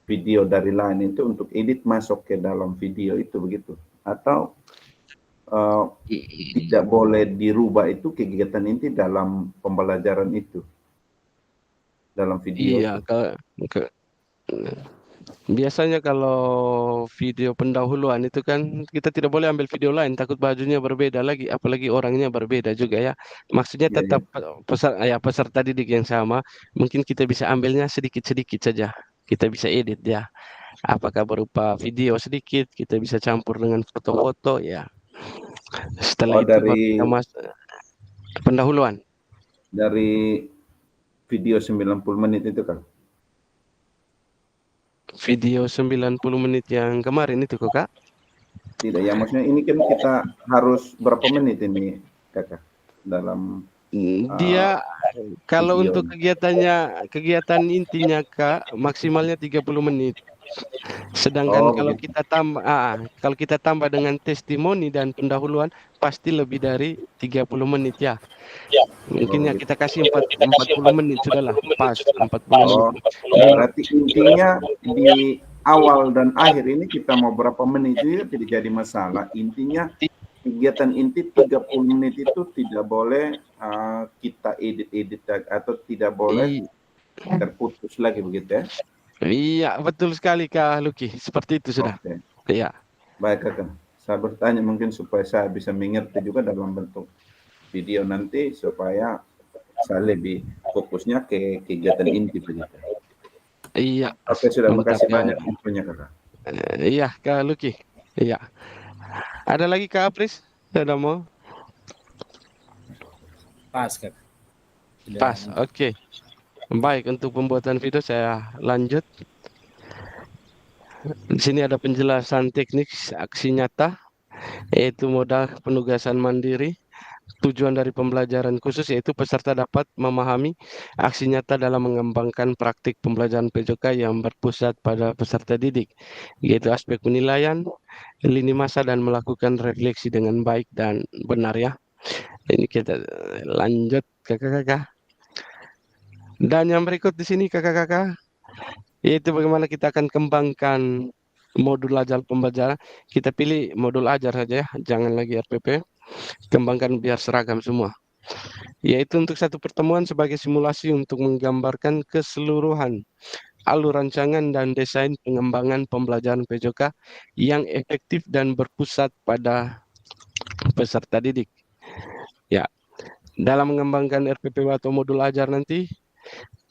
[SPEAKER 2] video dari lain itu untuk edit masuk ke dalam video itu begitu? Atau tidak boleh dirubah itu kegiatan inti dalam pembelajaran itu? Dalam video
[SPEAKER 1] Iya,
[SPEAKER 2] itu?
[SPEAKER 1] biasanya kalau video pendahuluan itu kan kita tidak boleh ambil video lain, takut bajunya berbeda lagi, apalagi orangnya berbeda juga ya. Maksudnya
[SPEAKER 2] Ya,
[SPEAKER 1] tetap peserta didik yang sama, mungkin kita bisa ambilnya sedikit-sedikit saja, kita bisa edit ya. Apakah berupa video sedikit, kita bisa campur dengan foto-foto ya. Setelah
[SPEAKER 2] Oh,
[SPEAKER 1] itu baru kita pendahuluan.
[SPEAKER 2] dari video 90 menit itu Kak?
[SPEAKER 1] Video 90 menit yang kemarin itu kok, Kak?
[SPEAKER 2] Tidak, ya maksudnya ini kan kita harus berapa menit ini Kakak dalam
[SPEAKER 1] Dia kalau
[SPEAKER 2] video?
[SPEAKER 1] untuk kegiatan intinya Kak, maksimalnya 30 menit. Sedangkan
[SPEAKER 2] Oh, begitu.
[SPEAKER 1] kalau kita tambah dengan testimoni dan pendahuluan pasti lebih dari 30 menit ya.
[SPEAKER 2] Oh,
[SPEAKER 1] Mungkin ya
[SPEAKER 2] begitu.
[SPEAKER 1] kita kasih 40 menit sudahlah, pas 40 menit.
[SPEAKER 2] Oh,
[SPEAKER 1] Lima-
[SPEAKER 2] berarti intinya di awal dan akhir ini kita mau berapa menit itu tidak jadi masalah. Intinya kegiatan inti 30 menit itu tidak boleh kita edit-edit atau tidak boleh
[SPEAKER 1] i-
[SPEAKER 2] terputus lagi begitu ya.
[SPEAKER 1] Iya, betul sekali Kak Luki. Seperti itu sudah.
[SPEAKER 2] Oke,
[SPEAKER 1] Iya.
[SPEAKER 2] baik Kakak. Saya bertanya mungkin supaya saya bisa mengerti juga dalam bentuk video nanti supaya saya lebih fokusnya ke kegiatan inti begitu.
[SPEAKER 1] Iya.
[SPEAKER 2] Oke, sudah
[SPEAKER 1] Mantap
[SPEAKER 2] makasih
[SPEAKER 1] ya.
[SPEAKER 2] banyak infonya Kakak.
[SPEAKER 1] Iya, Kak Luki. Iya. Ada lagi Kak Apris? Ada mau?
[SPEAKER 6] Pas, Kak. Sudah.
[SPEAKER 1] Pas. Oke. Baik, untuk pembuatan video saya lanjut. Di sini ada penjelasan teknik aksi nyata, yaitu modal penugasan mandiri. Tujuan dari pembelajaran khusus yaitu peserta dapat memahami aksi nyata dalam mengembangkan praktik pembelajaran PJOK yang berpusat pada peserta didik, yaitu aspek penilaian, lini masa dan melakukan refleksi dengan baik dan benar ya. Ini kita lanjut kakak-kakak. Dan yang berikut di sini kakak-kakak, yaitu bagaimana kita akan kembangkan modul ajar pembelajaran. Kita pilih modul ajar saja ya, jangan lagi RPP. Kembangkan biar seragam semua. Yaitu untuk satu pertemuan sebagai simulasi untuk menggambarkan keseluruhan alur rancangan dan desain pengembangan pembelajaran PJOK yang efektif dan berpusat pada peserta didik. Ya, dalam mengembangkan RPP atau modul ajar nanti,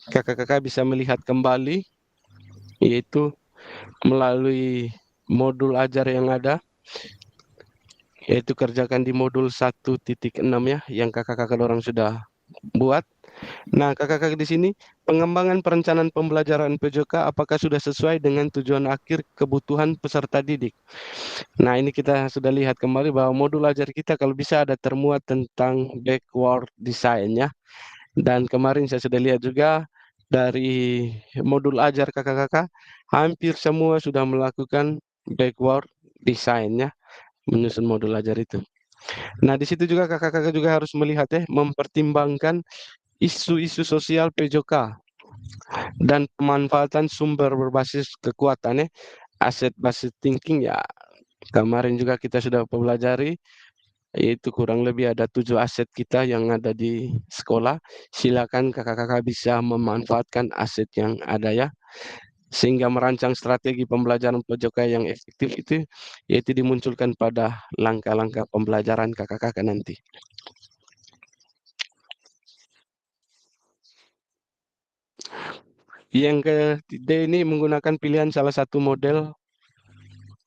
[SPEAKER 1] kakak-kakak bisa melihat kembali, yaitu melalui modul ajar yang ada, yaitu kerjakan di modul 1.6 ya, yang kakak-kakak orang sudah buat. Nah, kakak-kakak di sini, pengembangan perencanaan pembelajaran PJOK apakah sudah sesuai dengan tujuan akhir kebutuhan peserta didik? Nah, ini kita sudah lihat kembali bahwa modul ajar kita kalau bisa ada termuat tentang backward design ya. Dan kemarin saya sudah lihat juga dari modul ajar kakak-kakak, hampir semua sudah melakukan backward design ya, menyusun modul ajar itu. Nah, di situ juga kakak-kakak juga harus melihat ya, mempertimbangkan isu-isu sosial PJOK dan pemanfaatan sumber berbasis kekuatan ya, asset based thinking ya. Kemarin juga kita sudah pelajari, yaitu kurang lebih ada 7 aset kita yang ada di sekolah. Silakan kakak-kakak bisa memanfaatkan aset yang ada ya, sehingga merancang strategi pembelajaran PJOK yang efektif itu, yaitu dimunculkan pada langkah-langkah pembelajaran kakak-kakak nanti. Yang ketiga ini menggunakan pilihan salah satu model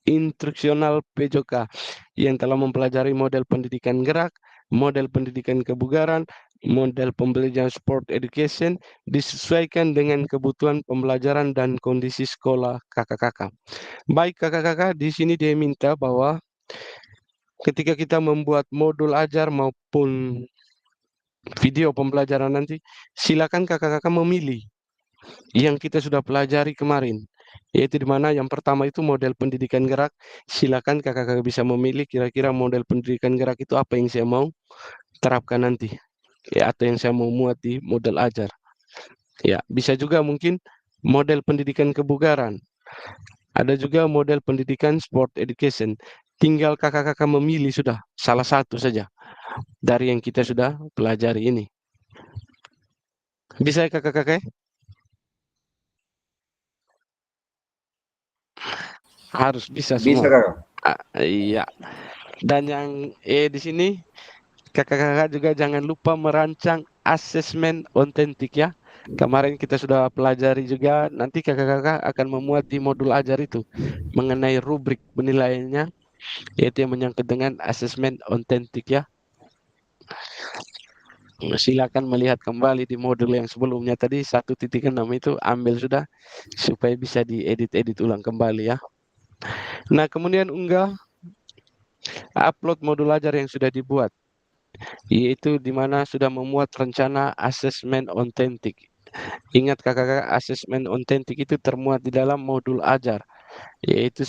[SPEAKER 1] instruksional PJOK yang telah mempelajari model pendidikan gerak, model pendidikan kebugaran, model pembelajaran sport education disesuaikan dengan kebutuhan pembelajaran dan kondisi sekolah kakak-kakak. Baik kakak-kakak, di sini dia minta bahwa ketika kita membuat modul ajar maupun video pembelajaran nanti, silakan kakak-kakak memilih yang kita sudah pelajari kemarin, yaitu di mana yang pertama itu model pendidikan gerak. Silakan kakak-kakak bisa memilih kira-kira model pendidikan gerak itu apa yang saya mau terapkan nanti, ya, atau yang saya mau muat di model ajar. Ya, bisa juga mungkin model pendidikan kebugaran. Ada juga model pendidikan sport education. Tinggal kakak-kakak memilih sudah salah satu saja dari yang kita sudah pelajari ini. Bisa ya kakak-kakak? Harus bisa
[SPEAKER 2] Bisa
[SPEAKER 1] semua.
[SPEAKER 2] Kakak?
[SPEAKER 1] Iya. Dan yang di sini kakak-kakak juga jangan lupa merancang asesmen otentik ya. Kemarin kita sudah pelajari juga, nanti kakak-kakak akan memuat di modul ajar itu mengenai rubrik penilaiannya, yaitu yang menyangkut dengan asesmen otentik ya. Silakan melihat kembali di modul yang sebelumnya tadi 1.6 itu ambil sudah supaya bisa diedit-edit ulang kembali ya. Nah, kemudian unggah upload modul ajar yang sudah dibuat, yaitu di mana sudah memuat rencana asesmen otentik. Ingat kakak-kakak, asesmen otentik itu termuat di dalam modul ajar, yaitu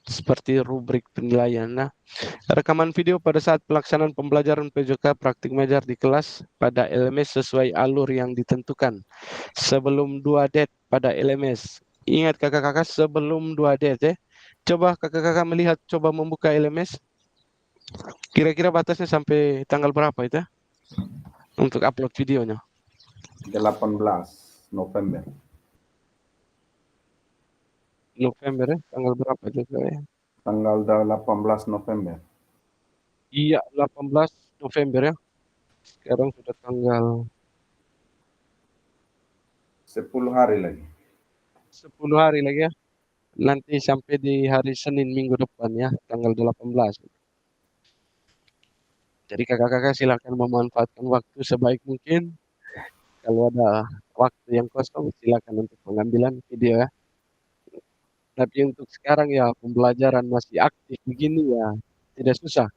[SPEAKER 1] seperti rubrik penilaian. Nah, rekaman video pada saat pelaksanaan pembelajaran PJK praktik mengajar di kelas pada LMS sesuai alur yang ditentukan. Sebelum 2 det pada LMS. Ingat kakak-kakak, sebelum 2 det ya. Coba kakak-kakak melihat, coba membuka LMS. Kira-kira batasnya sampai tanggal berapa itu ya? Untuk upload videonya.
[SPEAKER 2] 18 November.
[SPEAKER 1] November ya, tanggal berapa juga ya?
[SPEAKER 2] Tanggal 18 November.
[SPEAKER 1] Iya, 18 November ya. Sekarang sudah tanggal
[SPEAKER 2] 10 hari lagi.
[SPEAKER 1] 10 hari lagi ya. Nanti sampai di hari Senin minggu depan ya, tanggal 18. Jadi kakak-kakak silakan memanfaatkan waktu sebaik mungkin. Kalau ada waktu yang kosong, silakan untuk pengambilan video ya. Tapi untuk sekarang ya, pembelajaran masih aktif begini ya, tidak susah.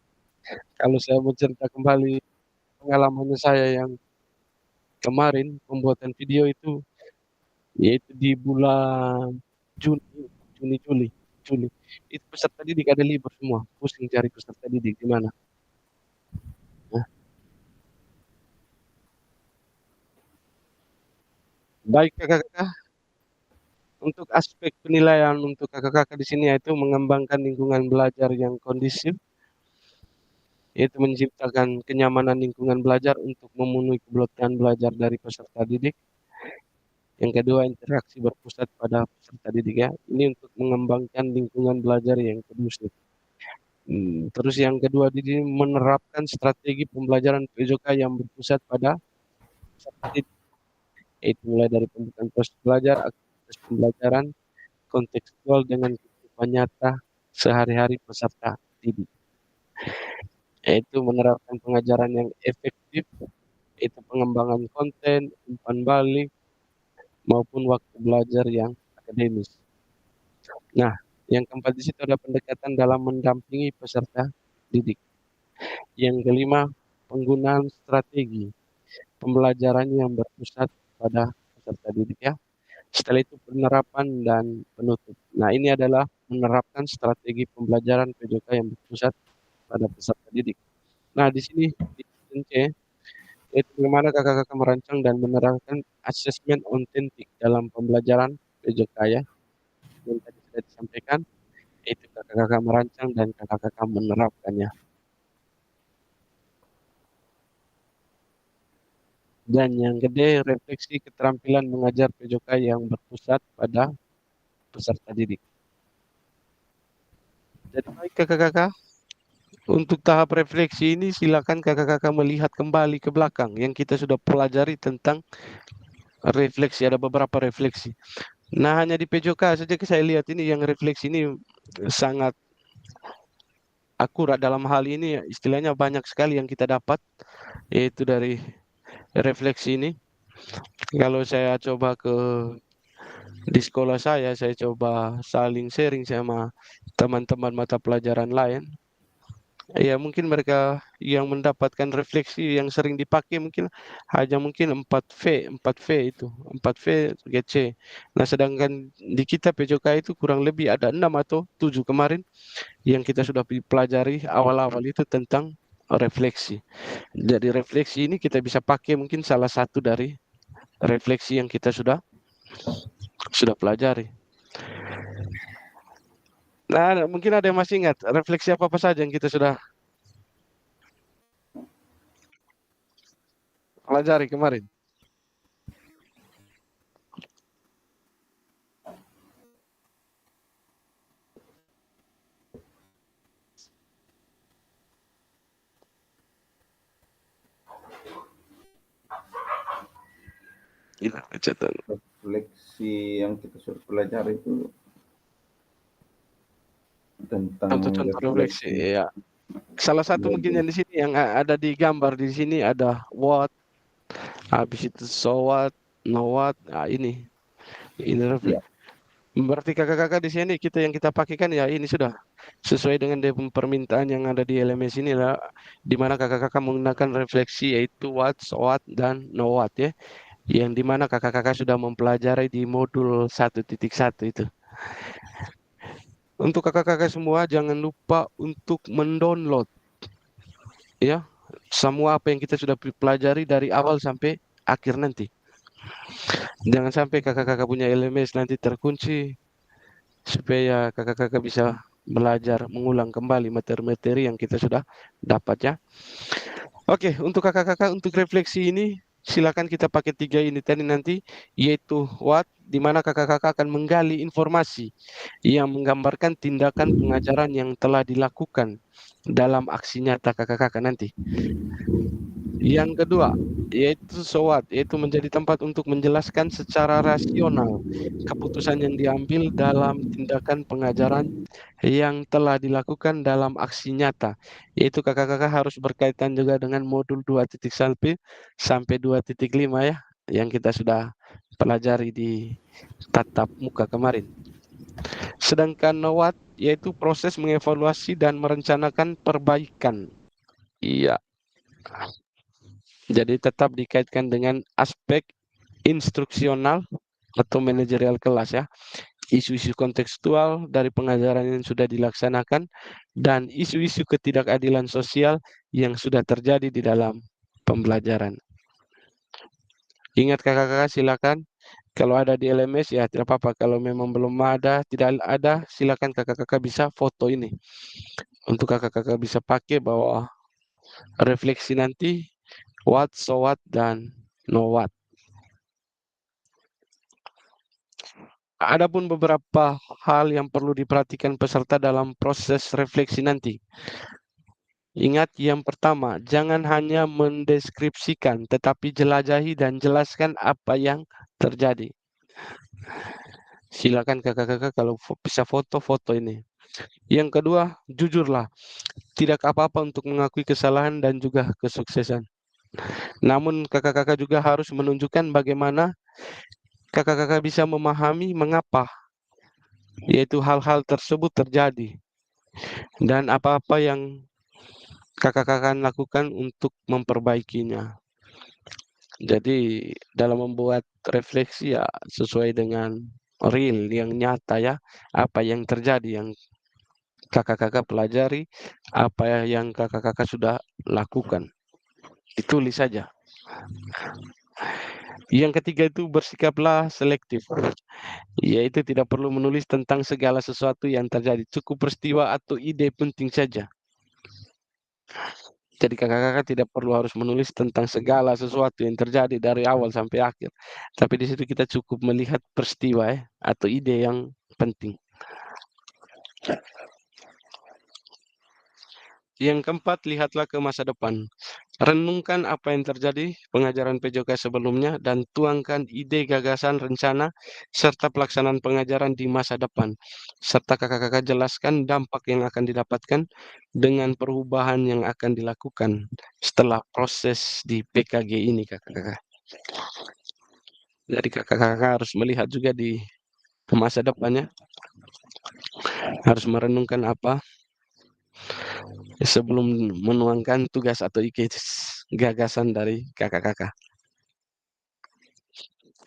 [SPEAKER 1] Kalau saya mau cerita kembali pengalaman saya yang kemarin pembuatan video itu, yaitu di bulan Juni, Juni, Juli, Juli. Itu peserta didik ada libur semua, pusing cari peserta didik di mana. Nah, baik kakak-kakak, untuk aspek penilaian untuk kakak-kakak di sini yaitu mengembangkan lingkungan belajar yang kondisif, yaitu menciptakan kenyamanan lingkungan belajar untuk memenuhi kebutuhan belajar dari peserta didik. Yang kedua, interaksi berpusat pada peserta didik ya. Ini untuk mengembangkan lingkungan belajar yang kondusif. Terus yang kedua, jadi menerapkan strategi pembelajaran PJK yang berpusat pada peserta didik, yaitu mulai dari pembukaan proses belajar, aktivitas pembelajaran, kontekstual dengan kehidupan nyata sehari-hari peserta didik. Yaitu menerapkan pengajaran yang efektif, yaitu pengembangan konten, umpan balik, maupun waktu belajar yang akademis. Nah, yang keempat di situ ada pendekatan dalam mendampingi peserta didik. Yang kelima, penggunaan strategi pembelajaran yang berpusat pada peserta didik ya. Setelah itu penerapan dan penutup. Nah, ini adalah menerapkan strategi pembelajaran PJK yang berpusat pada peserta didik. Nah, di sini di C, yaitu bagaimana kakak-kakak merancang dan menerapkan asesmen otentik dalam pembelajaran PJK ya. Yang tadi sudah disampaikan, yaitu kakak-kakak merancang dan kakak-kakak menerapkannya. Dan yang gede, refleksi keterampilan mengajar PJK yang berpusat pada peserta didik. Jadi baik kakak-kakak, untuk tahap refleksi ini silakan kakak-kakak melihat kembali ke belakang yang kita sudah pelajari tentang refleksi, ada beberapa refleksi. Nah, hanya di PJK saja saya lihat ini yang refleksi ini sangat akurat dalam hal ini, istilahnya banyak sekali yang kita dapat, yaitu dari refleksi ini. Kalau saya coba di sekolah saya coba saling sharing sama teman-teman mata pelajaran lain. Ya mungkin mereka yang mendapatkan refleksi yang sering dipakai mungkin hanya mungkin 4V itu, 4V GC. Nah, sedangkan di kita PJK itu kurang lebih ada 6 atau 7 kemarin yang kita sudah pelajari awal-awal itu tentang refleksi. Jadi refleksi ini kita bisa pakai mungkin salah satu dari refleksi yang kita sudah pelajari. Nah, mungkin ada yang masih ingat refleksi apa saja yang kita sudah pelajari kemarin. Iya, catatan.
[SPEAKER 2] Refleksi yang kita sudah pelajari itu tentang
[SPEAKER 1] Contoh-contoh refleksi, ya. Salah satu mungkin yang di sini yang ada di gambar di sini ada what, habis itu so what, no what. Nah, ini refleksi.
[SPEAKER 2] Ya.
[SPEAKER 1] Berarti kakak-kakak di sini yang kita pakai kan ya ini sudah sesuai dengan permintaan yang ada di LMS ini lah, di mana kakak-kakak menggunakan refleksi yaitu what, so what, dan no what ya. Yang di mana kakak-kakak sudah mempelajari di modul 1.1 itu. Untuk kakak-kakak semua jangan lupa untuk mendownload ya semua apa yang kita sudah pelajari dari awal sampai akhir nanti. Jangan sampai kakak-kakak punya LMS nanti terkunci, supaya kakak-kakak bisa belajar mengulang kembali materi-materi yang kita sudah dapat ya. Oke, untuk kakak-kakak untuk refleksi ini silakan kita pakai 3 ini tadi nanti, yaitu what, di mana kakak-kakak akan menggali informasi yang menggambarkan tindakan pengajaran yang telah dilakukan dalam aksi nyata kakak-kakak nanti. Yang kedua, yaitu so what, yaitu menjadi tempat untuk menjelaskan secara rasional keputusan yang diambil dalam tindakan pengajaran yang telah dilakukan dalam aksi nyata. Yaitu kakak-kakak harus berkaitan juga dengan modul 2.1 sampai 2.5 ya, yang kita sudah pelajari di tatap muka kemarin. Sedangkan no what, yaitu proses mengevaluasi dan merencanakan perbaikan. Iya. Jadi tetap dikaitkan dengan aspek instruksional atau manajerial kelas ya. Isu-isu kontekstual dari pengajaran yang sudah dilaksanakan dan isu-isu ketidakadilan sosial yang sudah terjadi di dalam pembelajaran. Ingat kakak-kakak silakan kalau ada di LMS ya tidak apa-apa, kalau memang belum ada, tidak ada, silakan kakak-kakak bisa foto ini. Untuk kakak-kakak bisa pakai bahwa refleksi nanti what, so what, dan no what. Adapun beberapa hal yang perlu diperhatikan peserta dalam proses refleksi nanti. Ingat yang pertama, jangan hanya mendeskripsikan, tetapi jelajahi dan jelaskan apa yang terjadi. Silakan kakak-kakak kalau bisa foto-foto ini. Yang kedua, jujurlah. Tidak apa-apa untuk mengakui kesalahan dan juga kesuksesan. Namun kakak-kakak juga harus menunjukkan bagaimana kakak-kakak bisa memahami mengapa yaitu hal-hal tersebut terjadi dan apa-apa yang kakak-kakak lakukan untuk memperbaikinya. Jadi dalam membuat refleksi ya sesuai dengan real yang nyata ya, apa yang terjadi yang kakak-kakak pelajari, apa yang kakak-kakak sudah lakukan. Ditulis saja. Yang ketiga itu bersikaplah selektif. Yaitu tidak perlu menulis tentang segala sesuatu yang terjadi. Cukup peristiwa atau ide penting saja. Jadi kakak-kakak tidak perlu harus menulis tentang segala sesuatu yang terjadi dari awal sampai akhir. Tapi di situ kita cukup melihat peristiwa atau ide yang penting. Yang keempat, lihatlah ke masa depan. Renungkan apa yang terjadi pengajaran PJOK sebelumnya dan tuangkan ide, gagasan, rencana, serta pelaksanaan pengajaran di masa depan. Serta kakak-kakak jelaskan dampak yang akan didapatkan dengan perubahan yang akan dilakukan setelah proses di PKG ini kakak-kakak. Jadi kakak-kakak harus melihat juga di masa depannya. Harus merenungkan apa sebelum menuangkan tugas atau gagasan dari kakak-kakak.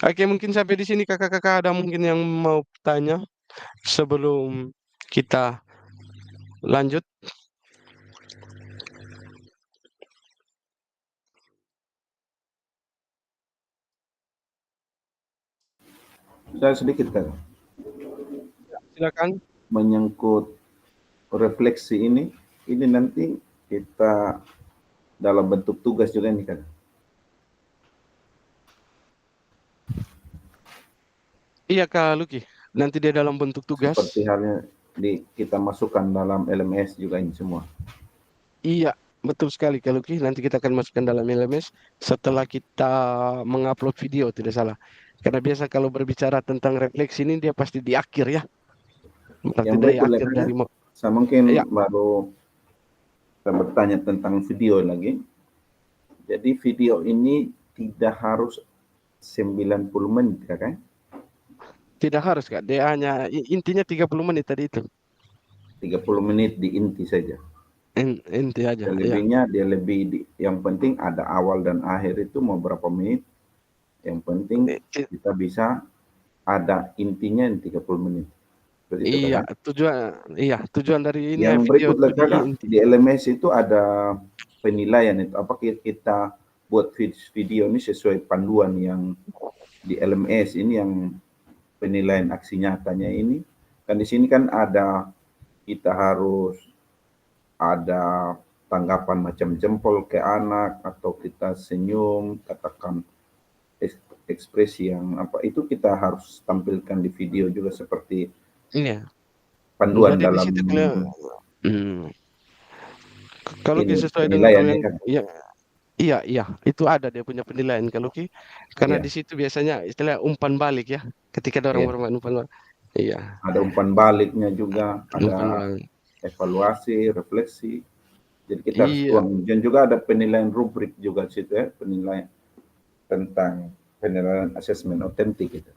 [SPEAKER 1] Oke, mungkin sampai di sini kakak-kakak ada mungkin yang mau tanya sebelum kita lanjut.
[SPEAKER 2] Saya sedikit kan
[SPEAKER 1] Silakan.
[SPEAKER 2] menyangkut refleksi ini nanti kita dalam bentuk tugas juga nih kan.
[SPEAKER 1] Iya Kak Luki, nanti dia dalam bentuk tugas.
[SPEAKER 2] Seperti halnya kita masukkan dalam LMS juga ini semua.
[SPEAKER 1] Iya, betul sekali kalau nanti kita akan masukkan dalam LMS setelah kita mengupload video tidak salah. Karena biasa kalau berbicara tentang refleksi ini dia pasti di akhir ya. Berarti
[SPEAKER 2] Yang
[SPEAKER 1] dari
[SPEAKER 2] berikut
[SPEAKER 1] akhir
[SPEAKER 2] lagi,
[SPEAKER 1] dari
[SPEAKER 2] saya mungkin
[SPEAKER 1] ya.
[SPEAKER 2] baru saya bertanya tentang video lagi. Jadi video ini tidak harus 90 menit kan?
[SPEAKER 1] Tidak harus Kak. Dia hanya intinya 30 menit tadi itu.
[SPEAKER 2] 30 menit di inti saja.
[SPEAKER 1] Inti aja. Ya.
[SPEAKER 2] Selebihnya dia lebih yang penting ada awal dan akhir itu mau berapa menit. Yang penting kita bisa ada intinya di 30 menit. Seperti itu,
[SPEAKER 1] Iya,
[SPEAKER 2] kan?
[SPEAKER 1] tujuan dari ini
[SPEAKER 2] Yang
[SPEAKER 1] video
[SPEAKER 2] berikut lagi
[SPEAKER 1] inti.
[SPEAKER 2] di LMS itu ada penilaian itu. Apakah kita buat video ini sesuai panduan yang di LMS ini yang penilaian aksi nyatanya ini. Kan di sini kan ada kita harus ada tanggapan macam jempol ke anak atau kita senyum, katakan ekspresi yang apa itu kita harus tampilkan di video juga seperti panduan
[SPEAKER 1] Jadi
[SPEAKER 2] dalam
[SPEAKER 1] di situ kalau
[SPEAKER 2] ini,
[SPEAKER 1] sesuai dengan
[SPEAKER 2] penilaian
[SPEAKER 1] yang
[SPEAKER 2] kan?
[SPEAKER 1] iya itu ada dia punya penilaian kalau karena
[SPEAKER 2] Iya.
[SPEAKER 1] di situ biasanya istilah umpan balik ya ketika ada orang
[SPEAKER 2] Iya.
[SPEAKER 1] bermain umpan balik. Iya.
[SPEAKER 2] Ada umpan baliknya juga, ada
[SPEAKER 1] Umpan balik.
[SPEAKER 2] evaluasi, refleksi. Jadi kita harus
[SPEAKER 1] Iya.
[SPEAKER 2] tuang. Dan juga ada penilaian rubrik juga di situ ya, penilaian tentang penilaian asesmen otentik itu.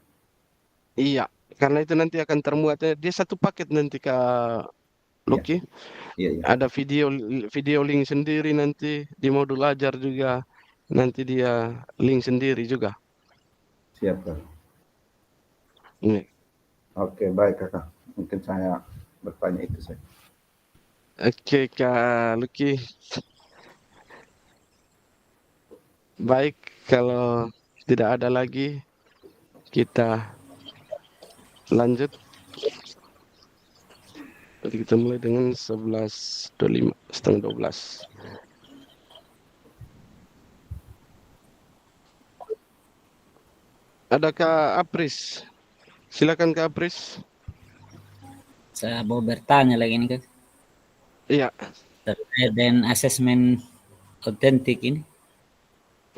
[SPEAKER 1] Iya, karena itu nanti akan termuatnya dia satu paket nanti Kak Lucky.
[SPEAKER 2] Iya.
[SPEAKER 1] Ada video link sendiri nanti di modul ajar juga. Nanti dia link sendiri juga.
[SPEAKER 2] Siap, Kak.
[SPEAKER 1] Ini.
[SPEAKER 2] Oke, baik Kakak. Mungkin saya bertanya itu saja.
[SPEAKER 1] Oke Kak Lucky. Baik, kalau tidak ada lagi kita lanjut. Jadi kita mulai dengan 11.25, setengah 12. Ada Kak Apris. Silakan Kak Apris.
[SPEAKER 6] Saya mau bertanya lagi nih Kak.
[SPEAKER 1] Iya.
[SPEAKER 6] Terkait dengan asesmen otentik ini.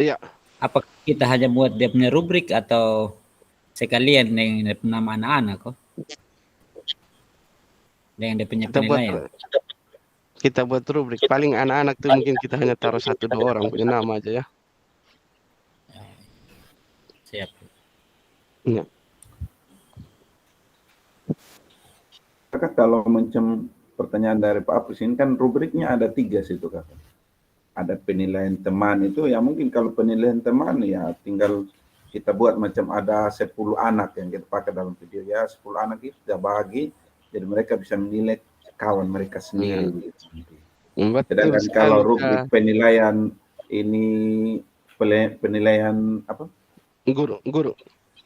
[SPEAKER 1] Iya.
[SPEAKER 6] Apakah kita hanya buat dia punya rubrik atau sekalian dengan nama anak-anak kok? Dengan dia punya penilaian.
[SPEAKER 1] Kita buat rubrik. Paling anak-anak tuh mungkin kita hanya taruh 1-2 orang punya nama aja ya.
[SPEAKER 6] Siap.
[SPEAKER 1] Ya.
[SPEAKER 2] Kakak kalau macam pertanyaan dari Pak Apris ini kan rubriknya ada 3 situ Kakak. Ada penilaian teman itu ya mungkin kalau penilaian teman ya tinggal kita buat macam ada 10 anak yang kita pakai dalam video ya 10 anak itu kita bagi jadi mereka bisa menilai kawan mereka sendiri begitu. Sedangkan kalau rubrik penilaian ini penilaian apa?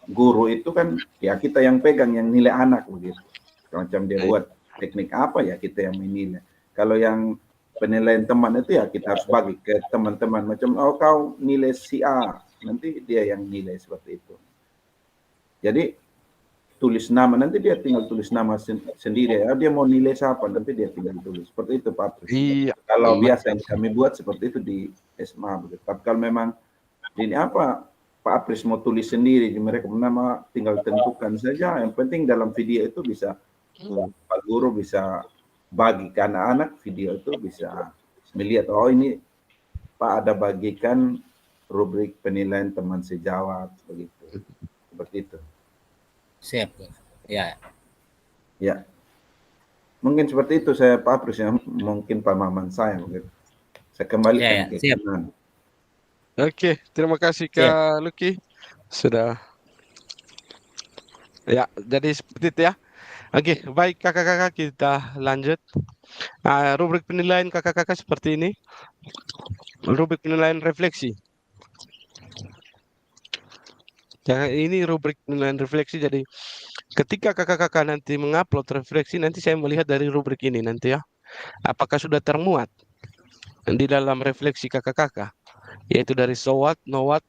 [SPEAKER 2] Guru itu kan ya kita yang pegang yang nilai anak begitu. Macam dia buat teknik apa ya kita yang menilai. Kalau yang penilaian teman itu ya kita harus bagi ke teman-teman macam oh kau nilai si A nanti dia yang nilai seperti itu. Jadi tulis nama nanti dia tinggal tulis nama sendiri ya dia mau nilai siapa nanti dia tinggal tulis seperti itu Pak Apris.
[SPEAKER 1] Iya.
[SPEAKER 2] Kalau biasa yang kami buat seperti itu di SMA begitu. Tapi kalau memang ini apa Pak Apris mau tulis sendiri mereka nama tinggal tentukan saja yang penting dalam video itu bisa Pak Guru bisa bagi ke anak-anak video itu bisa melihat oh ini Pak ada bagikan rubrik penilaian teman sejawat begitu seperti itu.
[SPEAKER 6] Siap ya.
[SPEAKER 2] Ya mungkin seperti itu saya Pak Apris ya mungkin pemahaman saya begitu. Saya kembalikan ke
[SPEAKER 6] siap.
[SPEAKER 1] Oke, terima kasih Kak Lucky sudah ya jadi seperti itu ya. Oke, baik kakak-kakak kita lanjut. Rubrik penilaian kakak-kakak seperti ini. Rubrik penilaian refleksi. Ya, ini rubrik penilaian refleksi. Jadi ketika kakak-kakak nanti mengupload refleksi, nanti saya melihat dari rubrik ini nanti ya. Apakah sudah termuat di dalam refleksi kakak-kakak, yaitu dari SOWOT, NOWOT,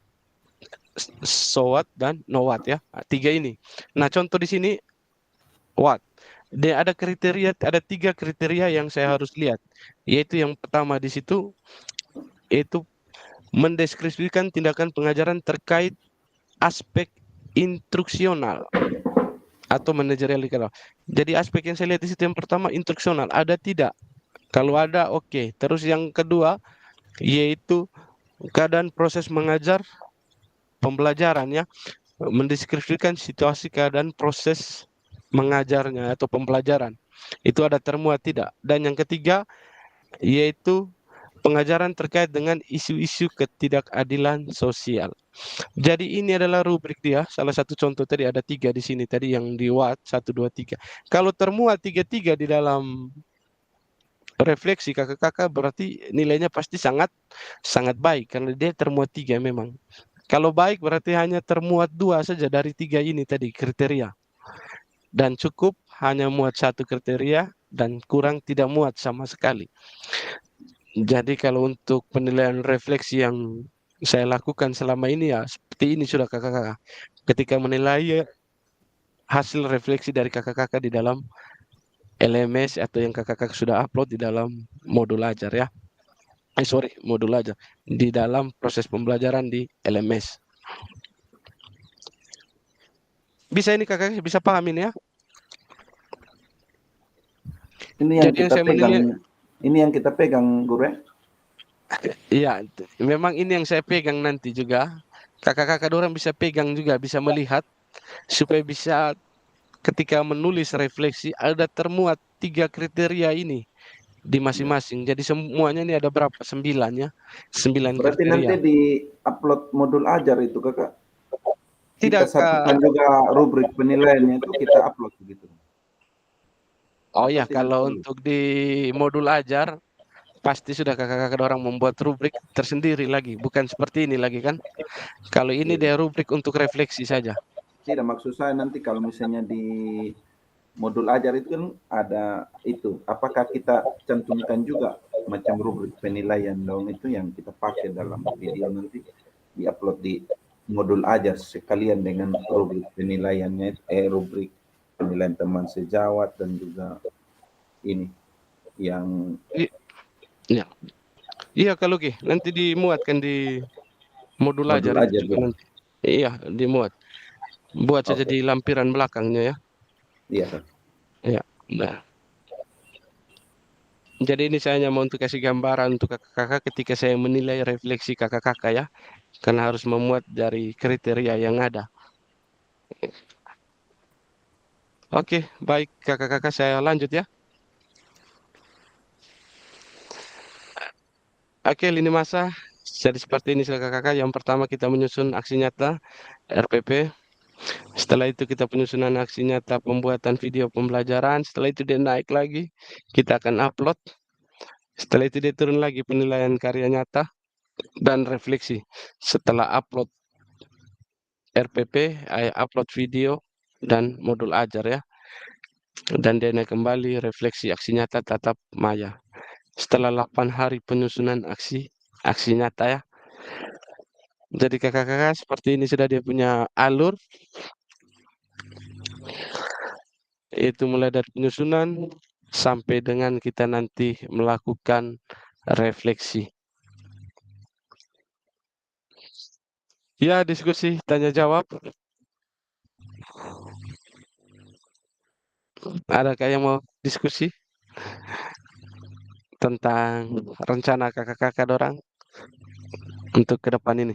[SPEAKER 1] SOWOT dan NOWOT ya. 3 ini. Nah, contoh di sini WOT. Dia ada kriteria, ada 3 kriteria yang saya harus lihat. Yaitu yang pertama di situ, yaitu mendeskripsikan tindakan pengajaran terkait aspek instruksional atau manajerial. Jadi aspek yang saya lihat di situ yang pertama instruksional, ada tidak? Kalau ada, oke. Terus yang kedua, yaitu keadaan proses mengajar pembelajaran ya, mendeskripsikan situasi keadaan proses mengajarnya atau pembelajaran. Itu ada termuat tidak? Dan yang ketiga, yaitu pengajaran terkait dengan isu-isu ketidakadilan sosial. Jadi ini adalah rubrik dia. Salah satu contoh tadi ada 3 di sini tadi yang di Watt 1, 2, 3. Kalau termuat 3-3 di dalam refleksi kakak-kakak berarti nilainya pasti sangat sangat baik karena dia termuat 3 memang. Kalau baik berarti hanya termuat 2 saja dari 3 ini tadi kriteria. Dan cukup hanya muat 1 kriteria dan kurang tidak muat sama sekali. Jadi kalau untuk penilaian refleksi yang saya lakukan selama ini ya seperti ini sudah kakak-kakak. Ketika menilai hasil refleksi dari kakak-kakak di dalam LMS atau yang kakak-kakak sudah upload di dalam modul ajar ya. Modul ajar di dalam proses pembelajaran di LMS. Bisa ini kakak bisa pahamin ya?
[SPEAKER 2] Ini yang
[SPEAKER 1] Jadi yang
[SPEAKER 2] kita
[SPEAKER 1] saya
[SPEAKER 2] pegang,
[SPEAKER 1] menilai,
[SPEAKER 2] ini yang kita pegang, Guru ya?
[SPEAKER 1] iya, memang ini yang saya pegang nanti juga. Kakak-kakak orang bisa pegang juga, bisa melihat supaya bisa ketika menulis refleksi ada termuat 3 kriteria ini di masing-masing. Jadi semuanya ini ada berapa? 9 ya. 9
[SPEAKER 2] Berarti nanti
[SPEAKER 1] kriteria.
[SPEAKER 2] di upload modul ajar itu kakak, kita
[SPEAKER 1] Tidak
[SPEAKER 2] satukan juga rubrik penilaiannya itu kita upload begitu.
[SPEAKER 1] Oh
[SPEAKER 2] Atau
[SPEAKER 1] ya,
[SPEAKER 2] tidak
[SPEAKER 1] kalau
[SPEAKER 2] perlu?
[SPEAKER 1] untuk di modul ajar pasti sudah kakak-kakak orang membuat rubrik tersendiri lagi, bukan seperti ini lagi kan. Kalau ini
[SPEAKER 2] Iya.
[SPEAKER 1] dia rubrik untuk refleksi saja.
[SPEAKER 2] Tidak, maksud saya nanti kalau misalnya di modul ajar itu kan ada itu, apakah kita cantumkan juga macam rubrik penilaian dong itu yang kita pakai dalam video nanti di-upload di modul ajar sekalian dengan rubrik penilaiannya, rubrik penilaian teman sejawat dan juga ini yang
[SPEAKER 1] I- Iya, iya kalau Ki, nanti dimuatkan di modul
[SPEAKER 2] modul
[SPEAKER 1] ajar itu
[SPEAKER 2] ajar
[SPEAKER 1] juga
[SPEAKER 2] juga.
[SPEAKER 1] nanti. Iya, dimuat. Buat saja
[SPEAKER 2] Oke,
[SPEAKER 1] di lampiran belakangnya ya.
[SPEAKER 2] iya Kak.
[SPEAKER 1] Iya. Nah, jadi ini saya hanya mau untuk kasih gambaran untuk kakak-kakak ketika saya menilai refleksi kakak-kakak ya, karena harus memuat dari kriteria yang ada. Oke, baik kakak-kakak saya lanjut ya. Oke, lini masa. Jadi seperti ini kakak-kakak. Yang pertama kita menyusun aksi nyata RPP. Setelah itu kita penyusunan aksi nyata pembuatan video pembelajaran. Setelah itu dia naik lagi. Kita akan upload. Setelah itu dia turun lagi penilaian karya nyata dan refleksi. Setelah upload RPP, upload video dan modul ajar ya. Dan dia naik kembali refleksi aksi nyata tatap maya. Setelah 8 hari penyusunan aksi nyata ya. Jadi kakak-kakak seperti ini sudah dia punya alur. Itu mulai dari penyusunan sampai dengan kita nanti melakukan refleksi. Ya, diskusi tanya jawab. Adakah yang mau diskusi tentang rencana kakak-kakak orang untuk ke depan ini?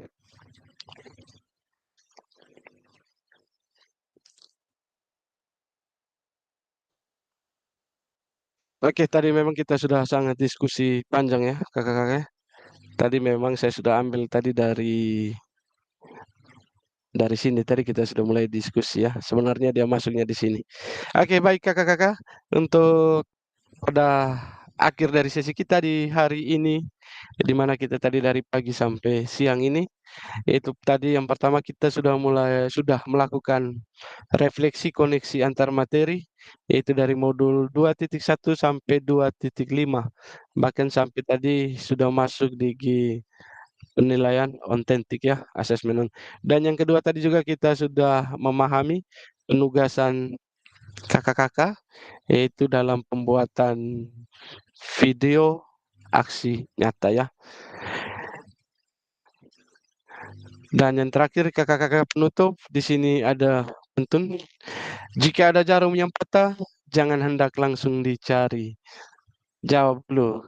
[SPEAKER 1] Oke, tadi memang kita sudah sangat diskusi panjang ya, kakak-kakak. Tadi memang saya sudah ambil tadi dari sini tadi kita sudah mulai diskusi ya. Sebenarnya dia masuknya di sini. Oke, baik kakak-kakak. Untuk pada akhir dari sesi kita di hari ini, di mana kita tadi dari pagi sampai siang ini, yaitu tadi yang pertama kita sudah melakukan refleksi koneksi antar materi, yaitu dari modul 2.1 sampai 2.5. Bahkan sampai tadi sudah masuk di penilaian ontentik ya, asesmen. Dan yang kedua tadi juga kita sudah memahami penugasan kakak-kakak, yaitu dalam pembuatan video aksi nyata ya. Dan yang terakhir kakak-kakak penutup, di sini ada pantun. Jika ada jarum yang patah, jangan hendak langsung dicari. Jawab dulu.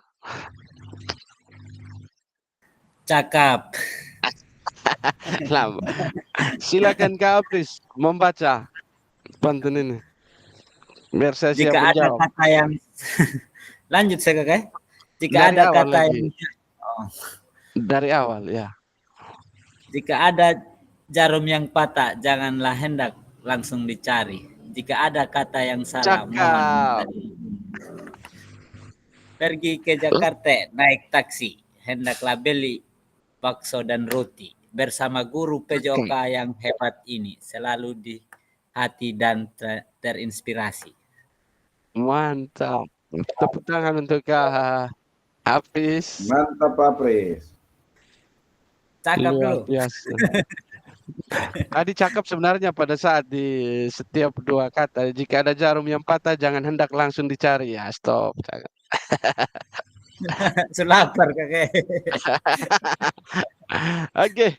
[SPEAKER 6] Cakap.
[SPEAKER 1] Lama. Silakan Kak Apris membaca pantun ini. Biar saya siap
[SPEAKER 6] Jika ada
[SPEAKER 1] menjawab.
[SPEAKER 6] kata yang lanjut saya kakak. Jika
[SPEAKER 1] Dari
[SPEAKER 6] ada
[SPEAKER 1] awal
[SPEAKER 6] kata
[SPEAKER 1] lagi.
[SPEAKER 6] yang
[SPEAKER 1] Dari awal ya.
[SPEAKER 6] jika ada jarum yang patah, janganlah hendak langsung dicari. Jika ada kata yang salah, mohon
[SPEAKER 1] Cakap.
[SPEAKER 6] pergi ke Jakarta naik taksi, hendaklah beli bakso dan roti. Bersama guru PJOK yang hebat ini, selalu di hati dan terinspirasi.
[SPEAKER 1] Mantap. Tepuk tangan untuk Kak Apris.
[SPEAKER 2] Mantap Pak Pris.
[SPEAKER 6] Cakap
[SPEAKER 1] Luar
[SPEAKER 6] dulu.
[SPEAKER 1] biasa. Tadi cakap sebenarnya pada saat di setiap dua kata. Jika ada jarum yang patah, jangan hendak langsung dicari. Ya, stop. Cakap.
[SPEAKER 6] Selapar kakak.
[SPEAKER 1] Oke.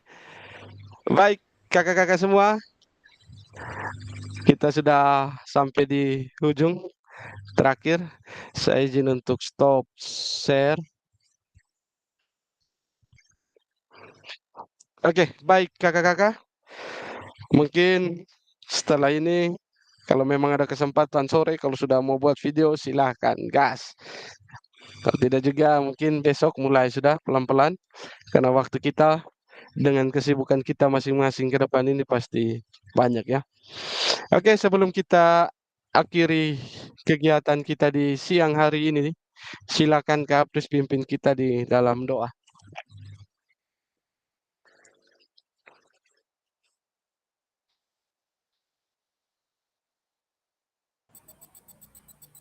[SPEAKER 1] Baik, kakak-kakak semua. Kita sudah sampai di ujung. Terakhir, saya izin untuk stop share. Oke, baik kakak-kakak. Mungkin setelah ini kalau memang ada kesempatan sore kalau sudah mau buat video silahkan gas. Kalau tidak juga mungkin besok mulai sudah pelan-pelan karena waktu kita dengan kesibukan kita masing-masing ke depan ini pasti banyak ya. Oke, sebelum kita akhiri kegiatan kita di siang hari ini, silakan Kak Apris pimpin kita di dalam doa.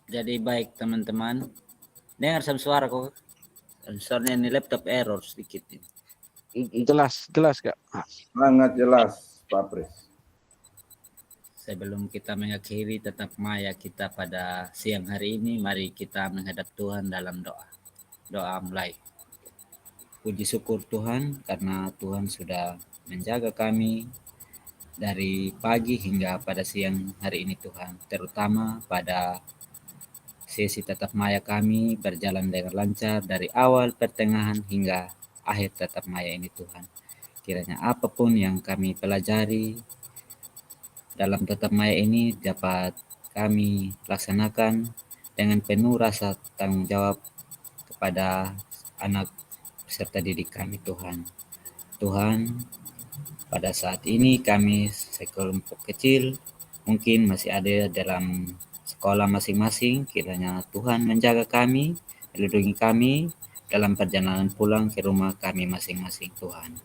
[SPEAKER 6] Jadi baik teman-teman. Dengar sama suara kok. Sensornya ini laptop error sedikit ini.
[SPEAKER 1] Jelas, jelas Kak.
[SPEAKER 2] Sangat jelas Pak Pris.
[SPEAKER 6] Sebelum kita mengakhiri tetap maya kita pada siang hari ini, mari kita menghadap Tuhan dalam doa. Doa mulai. Puji syukur Tuhan karena Tuhan sudah menjaga kami dari pagi hingga pada siang hari ini Tuhan. Terutama pada sesi tetap maya kami berjalan dengan lancar dari awal, pertengahan hingga akhir tetap maya ini Tuhan. Kiranya apapun yang kami pelajari dalam tetap maya ini dapat kami laksanakan dengan penuh rasa tanggung jawab kepada anak peserta didik kami Tuhan. Tuhan, pada saat ini kami sekelompok kecil mungkin masih ada dalam sekolah masing-masing. Kiranya Tuhan menjaga kami, melindungi kami dalam perjalanan pulang ke rumah kami masing-masing Tuhan.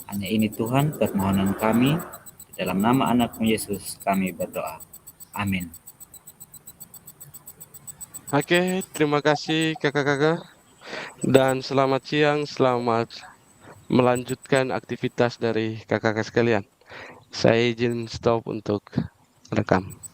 [SPEAKER 6] Hanya ini Tuhan permohonan kami, dalam nama anak-Mu Yesus kami berdoa. Amin.
[SPEAKER 1] Oke, terima kasih kakak-kakak. Dan selamat siang, selamat melanjutkan aktivitas dari kakak-kakak sekalian. Saya izin stop untuk rekam.